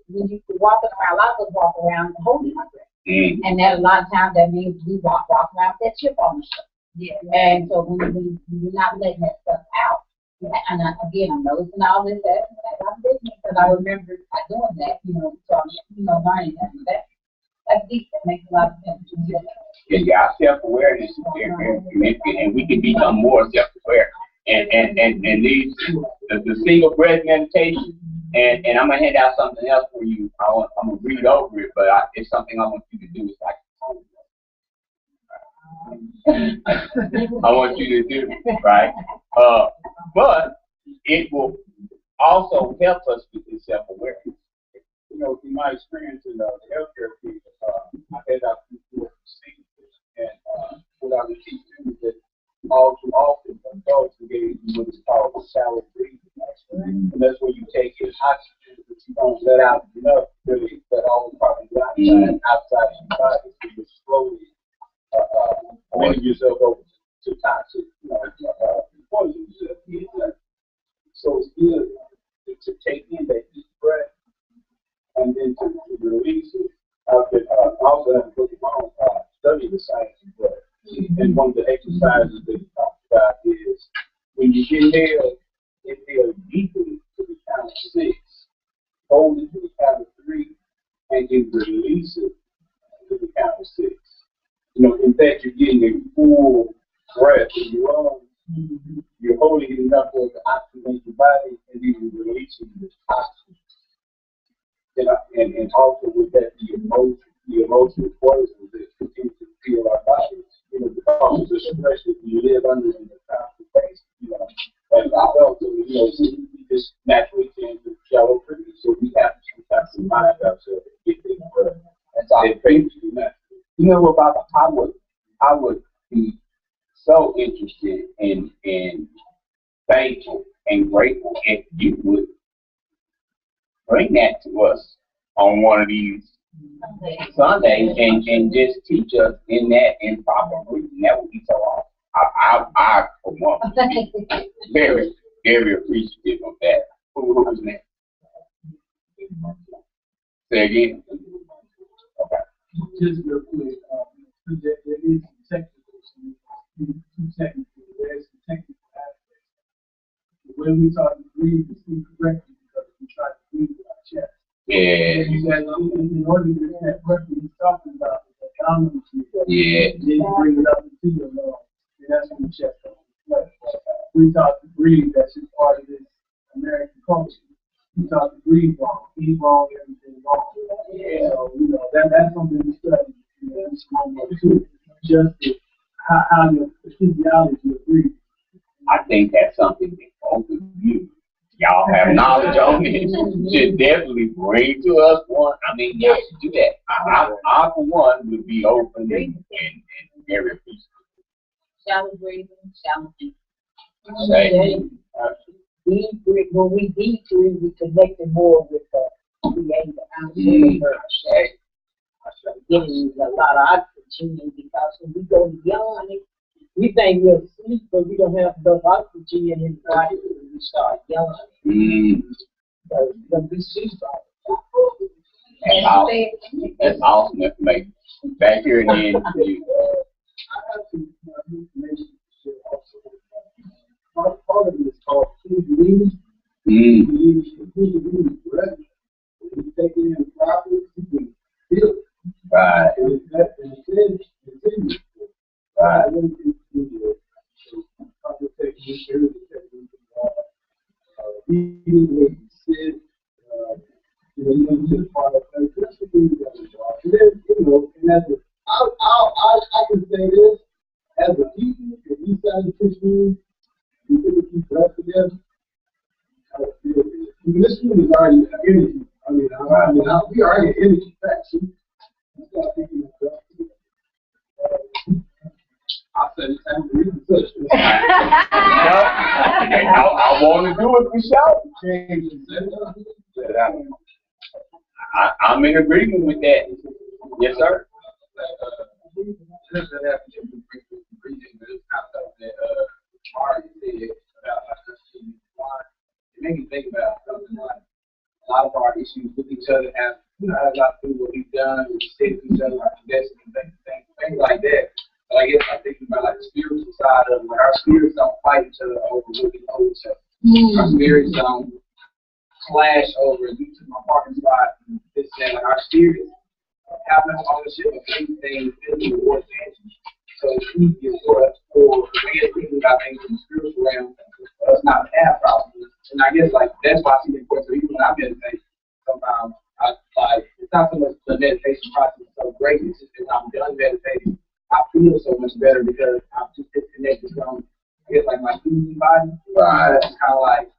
S3: when you walking around. A lot of us walk around holding our breath, and that a lot of times that means we walk around with that chip on the shoulder. Yeah. And so when you're not letting that stuff out, and again I'm noticing all this that I'm doing because I remember doing that. So I'm learning that. That's deep. That makes a lot of sense.
S4: Yeah, our self-awareness is very significant, and we can become more self-aware. And these the single breath meditation, And I'm gonna hand out something else for you. I'm gonna read over it, but it's something I want you to do. It's like I want you to do, right? But it will also help us with this self-awareness.
S2: You know, from my experience in the healthcare field, I had out people procedures, and what I would teach them is that all too often adults engage in what is called shallow breathing. And that's where you take in oxygen, but you don't let out enough really that all the carbon dioxide outside your body. So you're slowly winning yourself over to toxic, poison. So it's good to take in that deep breath and then to release it. I've been also have a book of my own study the science of breath. And one of the exercises that we talked about is when you inhale deeply to the count of 6, hold it to the count of 3, and then release it to the count of 6. You know, in fact, you're getting a full breath in your lungs. You're holding it enough for it to oxygenate your body, and then you're releasing the oxygen. And also with that, the emotional poisons that continue to feel our bodies. You know, because of the stress that we live under in the constant face. You know, and I felt that, you know, we just naturally tend to shallow breathe, so we have to sometimes remind ourselves to get this breath. That's all.
S4: You know what, Bob? I would be so interested in thankful and grateful if you would bring that to us on one of these Sundays and just teach us in that improper breathing. That would be so awesome. I for one, would be very, very appreciative of that. Who was that? Say again. Okay.
S2: Just real quick, there is some technical, there's some technical aspects. The way we start to breathe is incorrectly because we try to breathe with our chest.
S4: Yeah.
S2: In order to get that breath that he's talking about, the abdominal breath,
S4: yeah.
S2: then you bring it up into your lungs, and that's when the chest comes into play. We start to breathe, that's just part of this American culture. We start to breathe wrong, eat wrong, everything wrong. Yeah. So, you know, that's something to study. You know, just how the physiology of breathing.
S4: I think that's something that both of y'all have knowledge on it. Should definitely bring to us one. I mean, y'all should do that. I for one, would be open and very appreciative.
S3: Shallow breathing, shallow thinking.
S8: When we deep breathe, we connected more with the creator. Getting a lot of oxygen because when we go to yawning, we think we're asleep, but we don't have enough oxygen in the body when we start yawning. So when we sleep,
S4: that's awesome information. Back here and then to you.
S2: I have some information to share also. Part of it is called breathing. Breathing breath. When you take it in properly, you can feel it.
S4: Right.
S2: And it's right. Even when you sit, you know, just part of it. That's the thing that we want. And then, you know, and as I can say this, as a people, if we sat in this room, we could keep breath together. I would feel it. I mean, this room is already energy. I mean, we are an energy faction. Start thinking of breath together. I said it's time to read the session.
S4: I want to do it for sure. I'm in agreement with that. Yes, sir.
S2: Just that happened to me breathing, but it's not something that Mahari said about it made me think about something like a lot of our issues with each other have a lot to do with what we've done, we say to each other, our destiny, things like that. But I guess I'm thinking about like the spiritual side of it, where our spirits don't fight each other over what we owe each other. Our spirits don't clash over you took my parking spot and this and that. Like our spirits have no ownership of anything physical or tangible. So it's easier for us, for the way of thinking about things in the spiritual realm, for us not to have problems And I guess like that's why I see the importance of even when I meditate, sometimes I like it's not so much the meditation process is so great, it's just that I'm done meditating, I feel so much better because I'm just disconnected from I guess like my human body.
S4: Right.
S2: So it's kinda like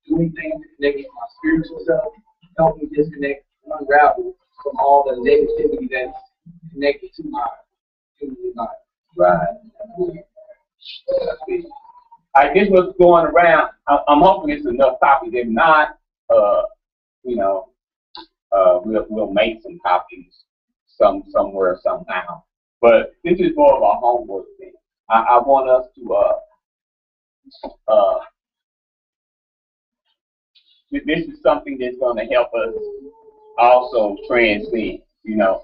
S2: doing things to connect with my spiritual self, help me disconnect, unravel from all the negativity that's connected to my human body.
S4: Right. I guess what's going around, I'm hoping it's enough copies. If not, you know, we'll make some copies somewhere somehow. But this is more of a homework thing. I want us to this is something that's going to help us also transcend, you know,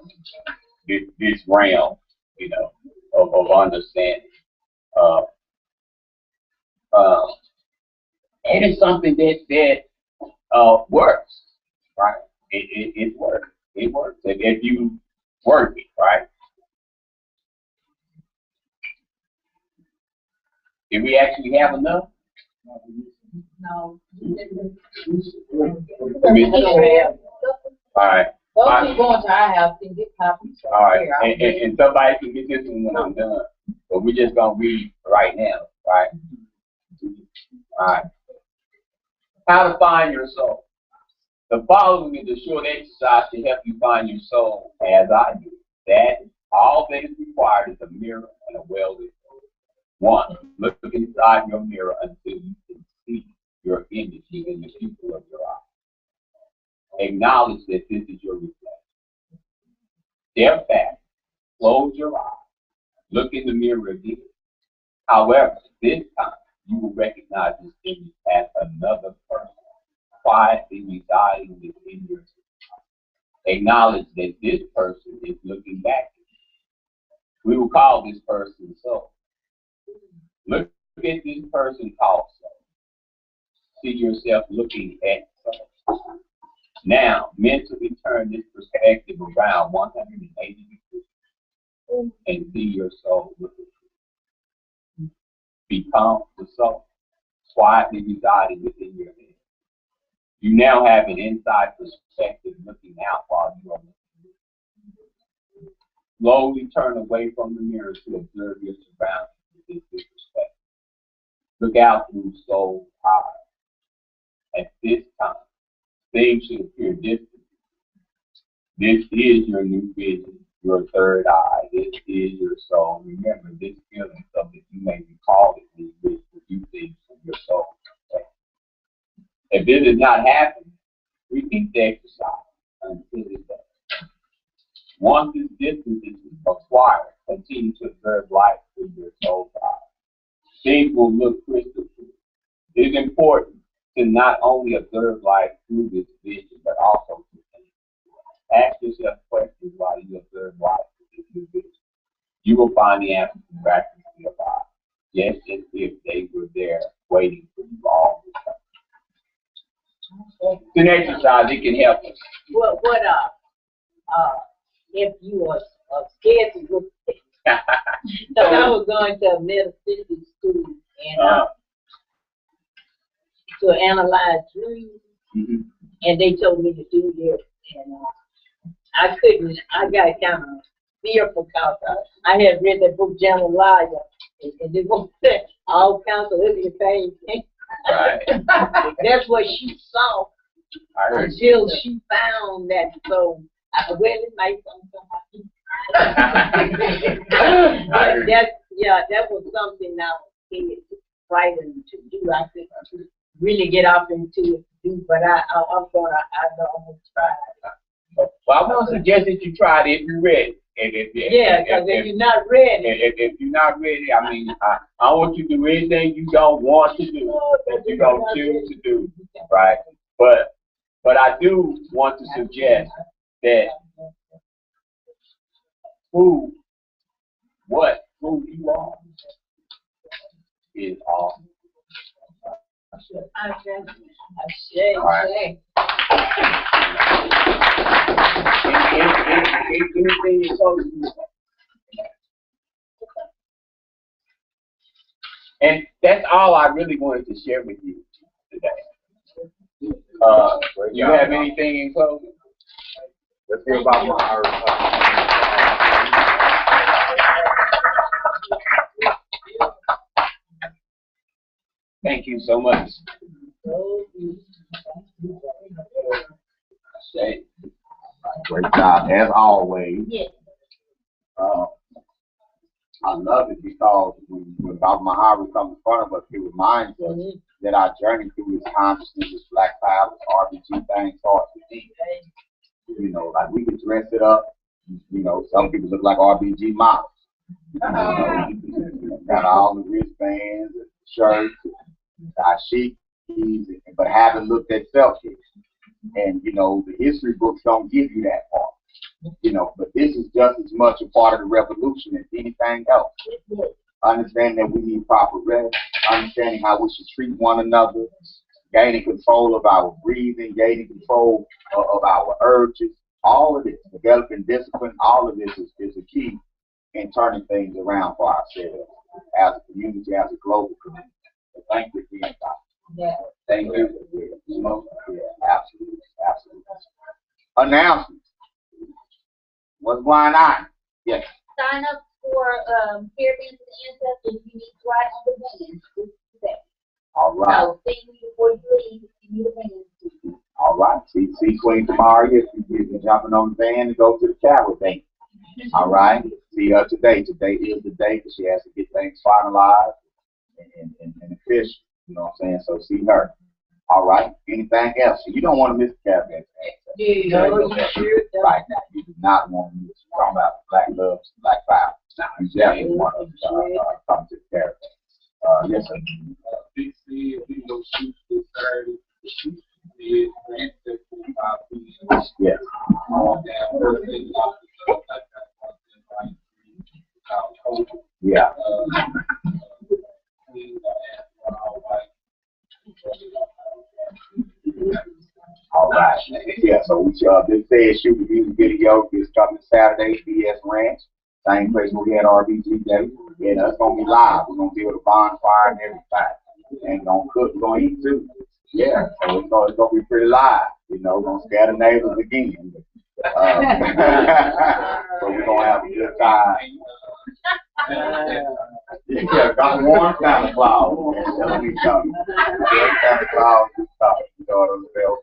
S4: this realm, you know, of understanding. And it's something that works, right? It works. It works if you work it, right? Did we actually have enough?
S3: No.
S4: I mean, all right.
S3: Those who go into our house can get copies.
S4: All right, and somebody can get this one when I'm done. But we're just gonna read right now, right? All right. How to find your soul. The following is a short exercise to help you find your soul, as I do. That all that is required is a mirror and a well-lit room. 1. Look inside your mirror until you can see your image in the pupil of your eye. Acknowledge that this is your reflection. Step back, close your eyes, look in the mirror again. However, this time you will recognize this image as another person quietly residing within your system. Acknowledge that this person is looking back at you. We will call this person soul. Look at this person called soul. See yourself looking at soul. Now, mentally turn this perspective around 180 degrees and see your soul looking at you. Become the soul, quietly residing within your head. You now have an inside perspective looking out while you are looking. Slowly turn away from the mirror to observe your surroundings with this perspective. Look out through soul's eyes. At this time, things should appear different. This is your new vision, your third eye. This is your soul. Remember, this feeling of that you may recall it when you wish to do things from your soul. If this does not happen, repeat the exercise until it does. Once this distance is acquired, continue to observe life through your soul's eyes. Things will look crystal clear. It is important to not only observe life through this vision, but also to think. Ask yourself questions while you observe life through this vision. You will find the answers directly to your eyes, just as if they were there waiting for you all the time. It's an exercise, it can help us.
S8: If you are scared to look at so I was going to a metaphysics school and to analyze dreams, and they told me to do this, and I couldn't. I got kind of fearful because I had read that book, General Liar, and it was all kinds of ugly things.
S4: Right.
S8: That's what she saw until she found that. So I well, it might something. That was something I was frightened to do. I think I should really get off into it to do, but I'm gonna try.
S4: Well, I'm gonna suggest that you try it if you're ready. Because
S8: if you're not ready.
S4: If you're not ready, I mean, I don't want you to do anything you don't want to do, that you don't choose to do, right? But I do want to suggest that who you are is awesome. All right. Anything you told me. And that's all I really wanted to share with you today. You have anything in closing?
S1: Let's hear about Mahari.
S4: Thank you so much.
S1: Great job, as always.
S3: Yes.
S1: I love it because when Dr. Mahari comes in front of us, it reminds us that our journey through this consciousness, this black cloud, this RBG thing starts within. You know, like we can dress it up. You know, some people look like RBG models. You know, got all the wristbands, and shirts, dashikis, but haven't looked at self-care. And you know, the history books don't give you that part. You know, but this is just as much a part of the revolution as anything else. Understanding that we need proper rest, understanding how we should treat one another, gaining control of our breathing, gaining control of our urges, all of this, developing discipline, all of this is a key in turning things around for ourselves as a community, as a global community. So thank you again, Dr.
S3: Yeah.
S1: Thank you. Yeah, absolutely, absolutely. Announcements. What's going on? Yes.
S3: Sign up for Caravans of the Ancestors. You need to ride on the vans today.
S1: All right.
S3: So see me before you leave. You need a van.
S1: All right. See Queen tomorrow. Yes, you're jumping on the van and go to the caravan. All right. See her today. Today is the day that she has to get things finalized and official. You know what I'm saying? So see her. All right. Anything else? You don't want to miss the caravan. Right now, you do not want to miss. Talking about black love, black power. Now, you definitely want to come to the caravan. Yes, sir.
S2: Big C, we go shoot this Saturday. The shoot is at 45 p.m.
S1: Yes. Yeah. All right. Yeah, so we this says shoot the music video is coming Saturday, BS Ranch. Same place where we had RBG Day. And it's gonna be live. We're gonna be with a bonfire and everything. And gonna cook, we're gonna eat too. Yeah, so it's gonna be pretty live. You know, we're gonna scare the neighbors again. So we're gonna have a good time. Yeah, got one Santa Claus. Tell me something. Santa Claus is coming. You know what I'm saying?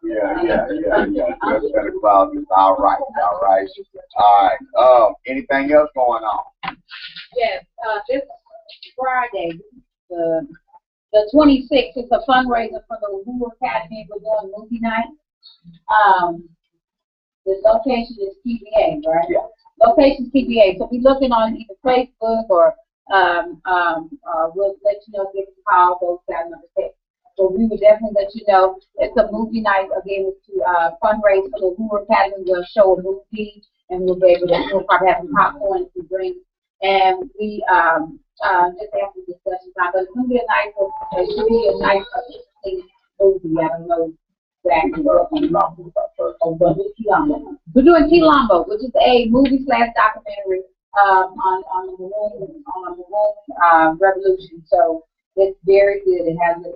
S1: Yeah. Santa Claus is all right. All right. Anything else going on?
S3: Yes. This Friday, the 26th, is a fundraiser for the Uhuru Academy. We're doing movie night. The location is TBA, right?
S1: Yeah.
S3: Location TBA. So be looking on either Facebook or we'll let you know, give us a call, those guys number 6. So we will definitely let you know. It's a movie night again to fundraise for the Uhuru Academy. We'll show a movie and we'll be able to probably have some popcorn and some drinks. And we just have some discussion time. But it's gonna be a nice interesting movie. I don't know exactly what we're doing Quilombo, which is a movie/documentary on the Maroon Revolution. So it's very good. It has a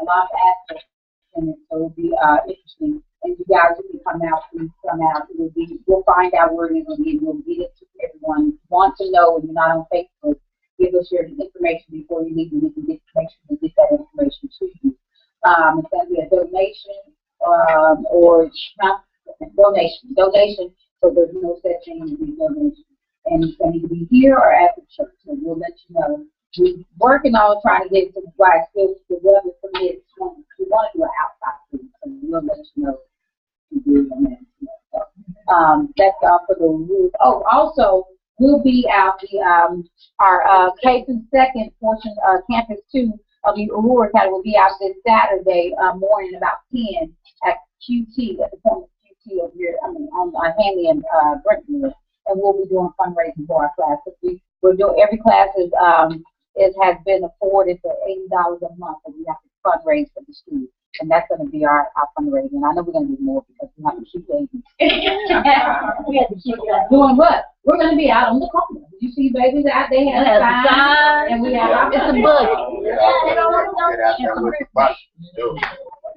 S3: lot of aspects in it, so it'll be interesting. And you guys, if you come out, please come out. We'll find out where it is and we'll get it to everyone. If you want to know and you're not on Facebook, give us your information before you leave, and we can make sure we get that information to you. It's going to be a donation or not donation. So there's no such thing as a donation, and it's going to be here or at the church. So we'll let you know. We're working on trying to get it to the black schools. The weather permits. We want to do an outside food, so we'll let you know. That's all for the rules. Oh, also we'll be out our K through second portion campus 2 of the Aurora Academy will be out this Saturday morning about 10 at QT, at the corner of QT over here, on Hanley and Brentwood, and we'll be doing fundraising for our class. We're doing, every class it has been afforded for $80 a month, and we have to fundraise for the school, and that's going to be our fundraising. And I know we're going to do more because we have to keep babies. Doing what? We're going to be out on the corner. You see babies out there have
S8: Have
S3: signs,
S8: signs,
S3: and we have
S8: it's a book.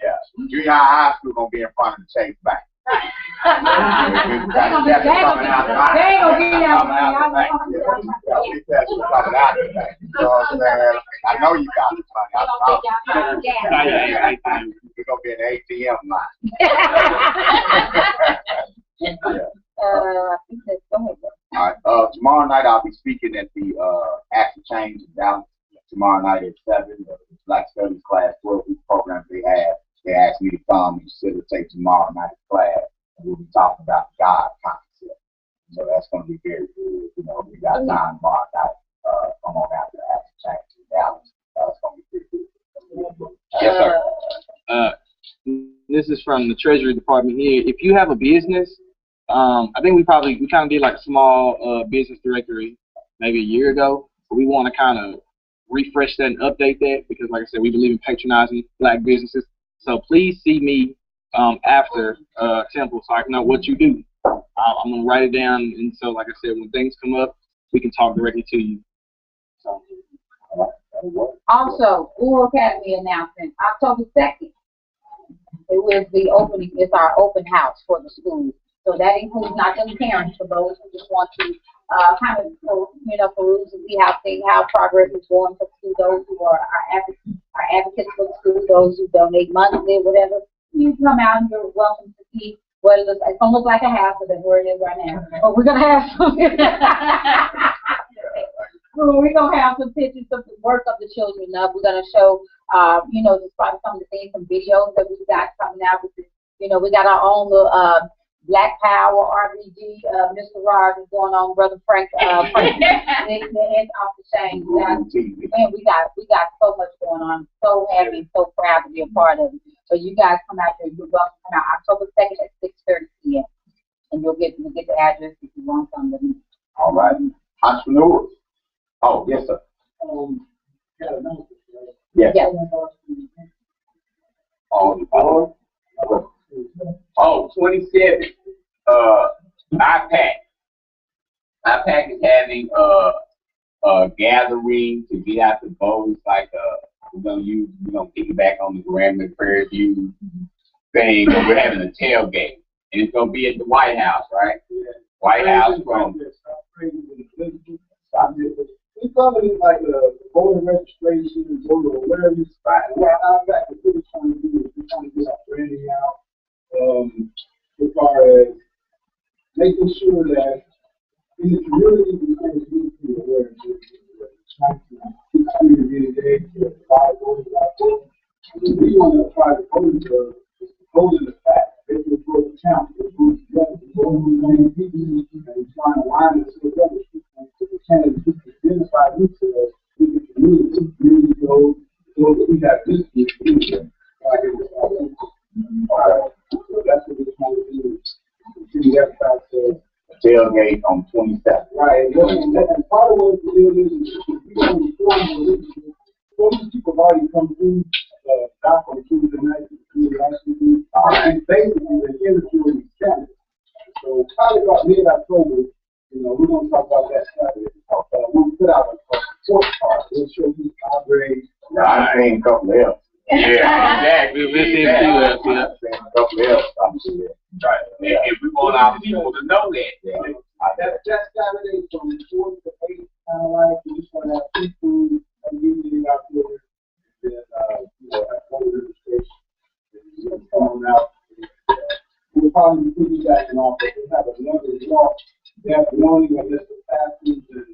S1: Yeah, junior high school gonna be in front of the Chase Bank.
S3: They ain't gonna be out.
S1: I know you got the money. We're gonna be in the ATM line. All right. Tomorrow night I'll be speaking at the Act of Change in Dallas. Tomorrow night at 7, the Black Studies class, 12-week program they have. They asked me to come and facilitate tomorrow night's class, and we'll be talking about God concept. So that's going to be very good. You know, we got time tomorrow night. Come on out to the Act of Change in Dallas. It's going to be pretty good.
S9: Yes, sir. This is from the Treasury Department here. If you have a business, I think we kind of did like a small business directory maybe a year ago, but we want to kind of refresh that and update that because, like I said, we believe in patronizing Black businesses. So please see me after Temple so I can know what you do. I'm going to write it down, and so, like I said, when things come up, we can talk directly to you. So.
S3: Also, Uru Academy announcement, October 2nd. It was the opening, it's our open house for the school. So that includes not just parents, for those who just want to kind of, peruse and see how progress is going for the school, those who are our advocates for the school, those who donate monthly, whatever. You come out and you're welcome to see what it looks like. It's going to look like a house, but that's where it is right now. But we're going to have some, we're going to have some pictures of the work of the children. We're going to show, just probably some of the things, some videos that we've got coming out with this. We got our own little Black Power RBG, Mr. Rogers is going on, Brother Frank, the end off the chain. Man, we got so much going on. I'm so happy and so proud to be a part of it. So you guys come out there, you're welcome to come out October 2nd at 6:30 p.m. And you'll get the address if you want something.
S1: All right. Entrepreneurs. Oh, yes, sir. Yes.
S4: Oh, 27. IPAC. IPAC is having a gathering to get out the votes. Like we're gonna piggyback on the Grandma Prairie View thing, but we're having a tailgate, and it's gonna be at the White House, right? White House from.
S2: It's gonna be like a voter registration and voter awareness. What I'm really trying to do is we're trying to get our branding out. As far as making sure that in the community we can be aware of this. We want to try to vote in the fact that we go to count, we go together, we go to the same people, and trying to line us together. We can't identify with us with the community goals, so that we have this community. So that's what we're trying to do.
S1: Tailgate on 27th.
S2: Right. And part of what the deal is most people have already come through doc on Tuesday night and basically the interview in the Senate. So probably about mid-October, we're going to talk about that Saturday. We'll put out a report card. We'll show you our grades.
S1: I've seen a couple of else.
S4: Yeah, exactly.
S1: I've seen a couple of else.
S4: Right. And we want our people to know that.
S1: Yeah.
S2: That's Saturday from 4 to 8. Kind of like we just want to have people usually out there. Then, have voter registration. Coming out. We'll probably be piggybacking off, but we'll have another walk. They have the morning of Mr. Pastors and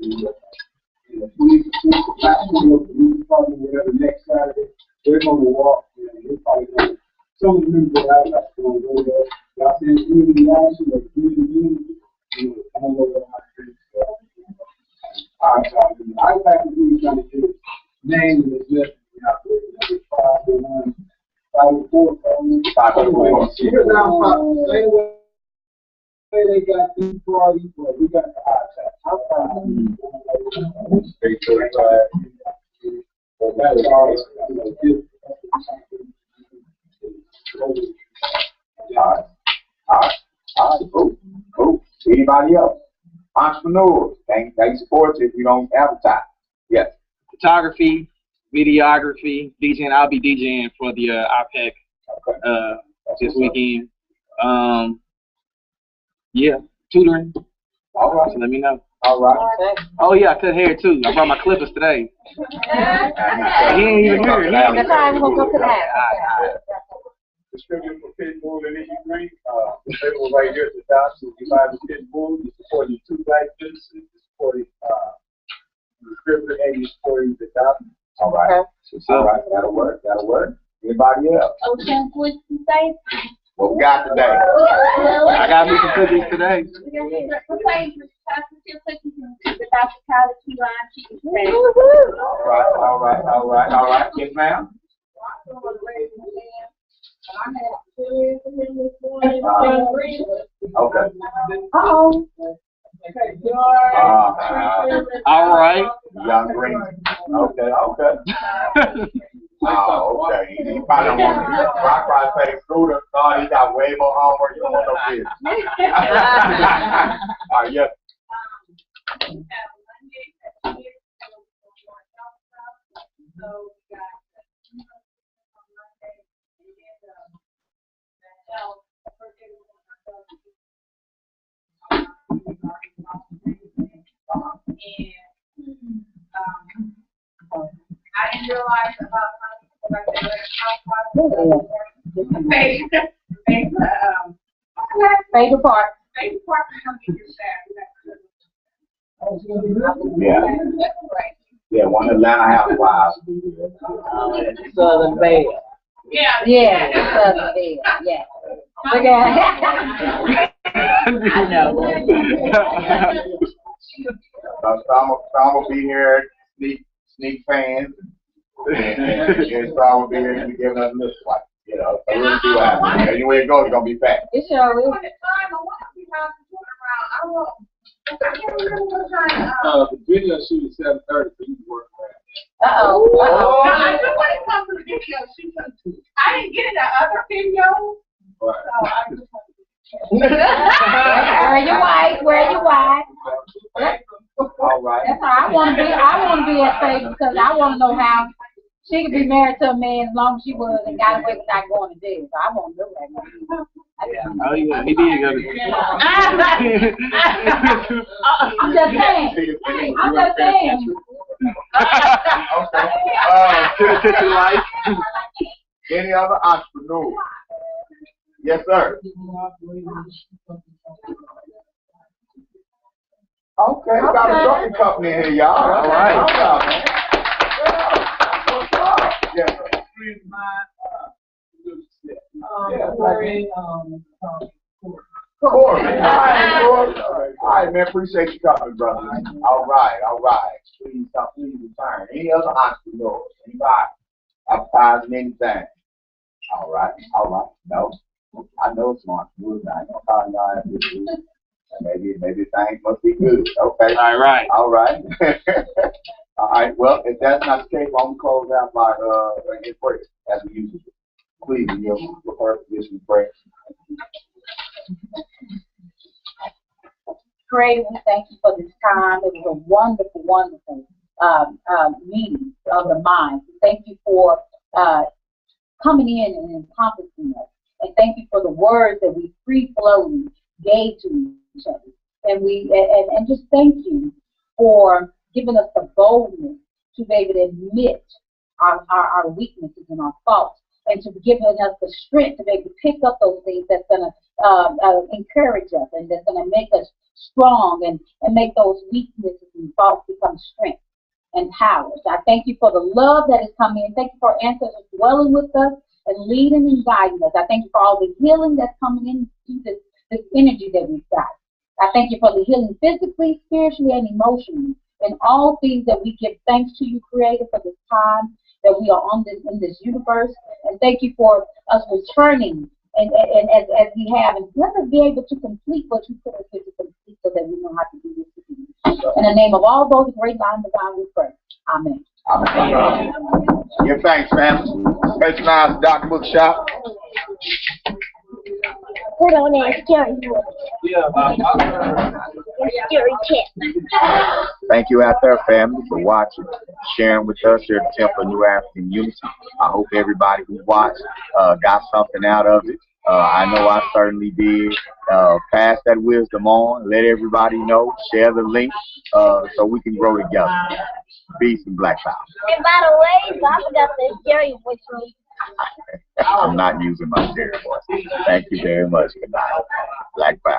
S2: the police department, whatever, next Saturday. They're going to walk, and we're probably going to. Some of the members of our class are going to go there. Y'all saying community action or community unity, come on over to my street. I impact is really trying to get his name in this list. Out there. 501, 504, 504. Here's our same way they got these parties, but we got the impact. How far? That's all.
S1: All right. Cool. Anybody else? Entrepreneurs, they support you if you don't advertise. Yes.
S9: Photography, videography, DJing. I'll be DJing for the IPEC this weekend. Yeah, tutoring.
S1: All right.
S9: So let me know.
S1: All right.
S9: Oh yeah, I cut hair too. I brought my clippers today. He ain't even here.
S3: That's why I'm gonna go to that.
S2: Distributor for Pitbull and E3. Pitbull right here at the top. So if you buy the Pitbull, you're supporting two black businesses. You're supporting the distributor and you're supporting the top.
S1: All right. All right. That'll work. That'll work. Anybody else?
S3: Okay, what you say?
S1: What we got today?
S9: I got me some cookies today.
S1: All right. Yes, ma'am. Okay.
S3: Uh-oh.
S9: All right.
S1: Young Green. Okay. Oh, okay. He probably don't want to. I probably say Scooter thought he got way more homework. You don't want no kids. All right, yes.
S5: I didn't realize about
S3: Favorite part.
S1: Yeah. Yeah, one Atlanta Housewives.
S8: Southern Belle.
S3: Yeah, Southern Belle. Yeah. Okay.
S8: I know.
S1: Some will be here, sneak fans, and some will be here to be giving us a list like, you know, so we'll see what happens. Anywhere it goes, it's gonna be fat.
S3: It sure is.
S2: The video shoot at 7:30, so you can work around
S3: Uh-oh.
S5: I know when it comes to the video shoot. I didn't get the other video.
S2: that. Right.
S5: So I just
S3: Where you white? Where you white?
S1: All right.
S3: That's how I want to be at faith because I want to know how she could be married to a man as long as she was and got away without going to jail. So I want to know that.
S9: Oh yeah, he did go to
S3: I'm just saying.
S1: Okay. Any other entrepreneur? Yes, sir. Okay, we got a trucking company in here, y'all. All right. Yes, sir. Corey. All right, man. Appreciate you coming, brother. All right. Please return. Any other entrepreneurs? Anybody? Advertising anything? All right. No. I know some entrepreneurs. I ain't gonna call y'all after this week. Maybe things must be good. Okay.
S9: All right.
S1: All right. Well, if that's not the case, I'm gonna close out by in prayer as we usually do. Please, in your preferred position of prayer.
S3: Creator, we thank you for this time. It was a wonderful meeting of the mind. Thank you for coming in and encompassing us. And thank you for the words that we free-flowing gave to each other. And and just thank you for giving us the boldness to be able to admit our weaknesses and our faults, and to giving us the strength to be able to pick up those things that's going to encourage us and that's going to make us strong and make those weaknesses and faults become strength and power. So I thank you for the love that is coming in. Thank you for ancestors dwelling with us and leading and guiding us. I thank you for all the healing that's coming into this energy that we've got. I thank you for the healing physically, spiritually, and emotionally. In all things that we give thanks to you, Creator, for this time that we are on in this universe. And thank you for us returning and as we have, and let us be able to complete what you put us here to complete so that we know how to do this. In the name of all those great lines of God we pray. Amen.
S1: Give thanks, family. Patronized Dr. Bookshop.
S5: put on that.
S2: Yeah,
S5: scary tip.
S1: Thank you out there, family, for watching, sharing with us here at the Temple of New African Unity. I hope everybody who watched got something out of it. I know I certainly did. Pass that wisdom on. Let everybody know. Share the link so we can grow together. Peace and Black Power.
S5: And by the way, I forgot the scary voice from you.
S1: I'm not using my scary voice. Thank you very much. Good night. Black Power.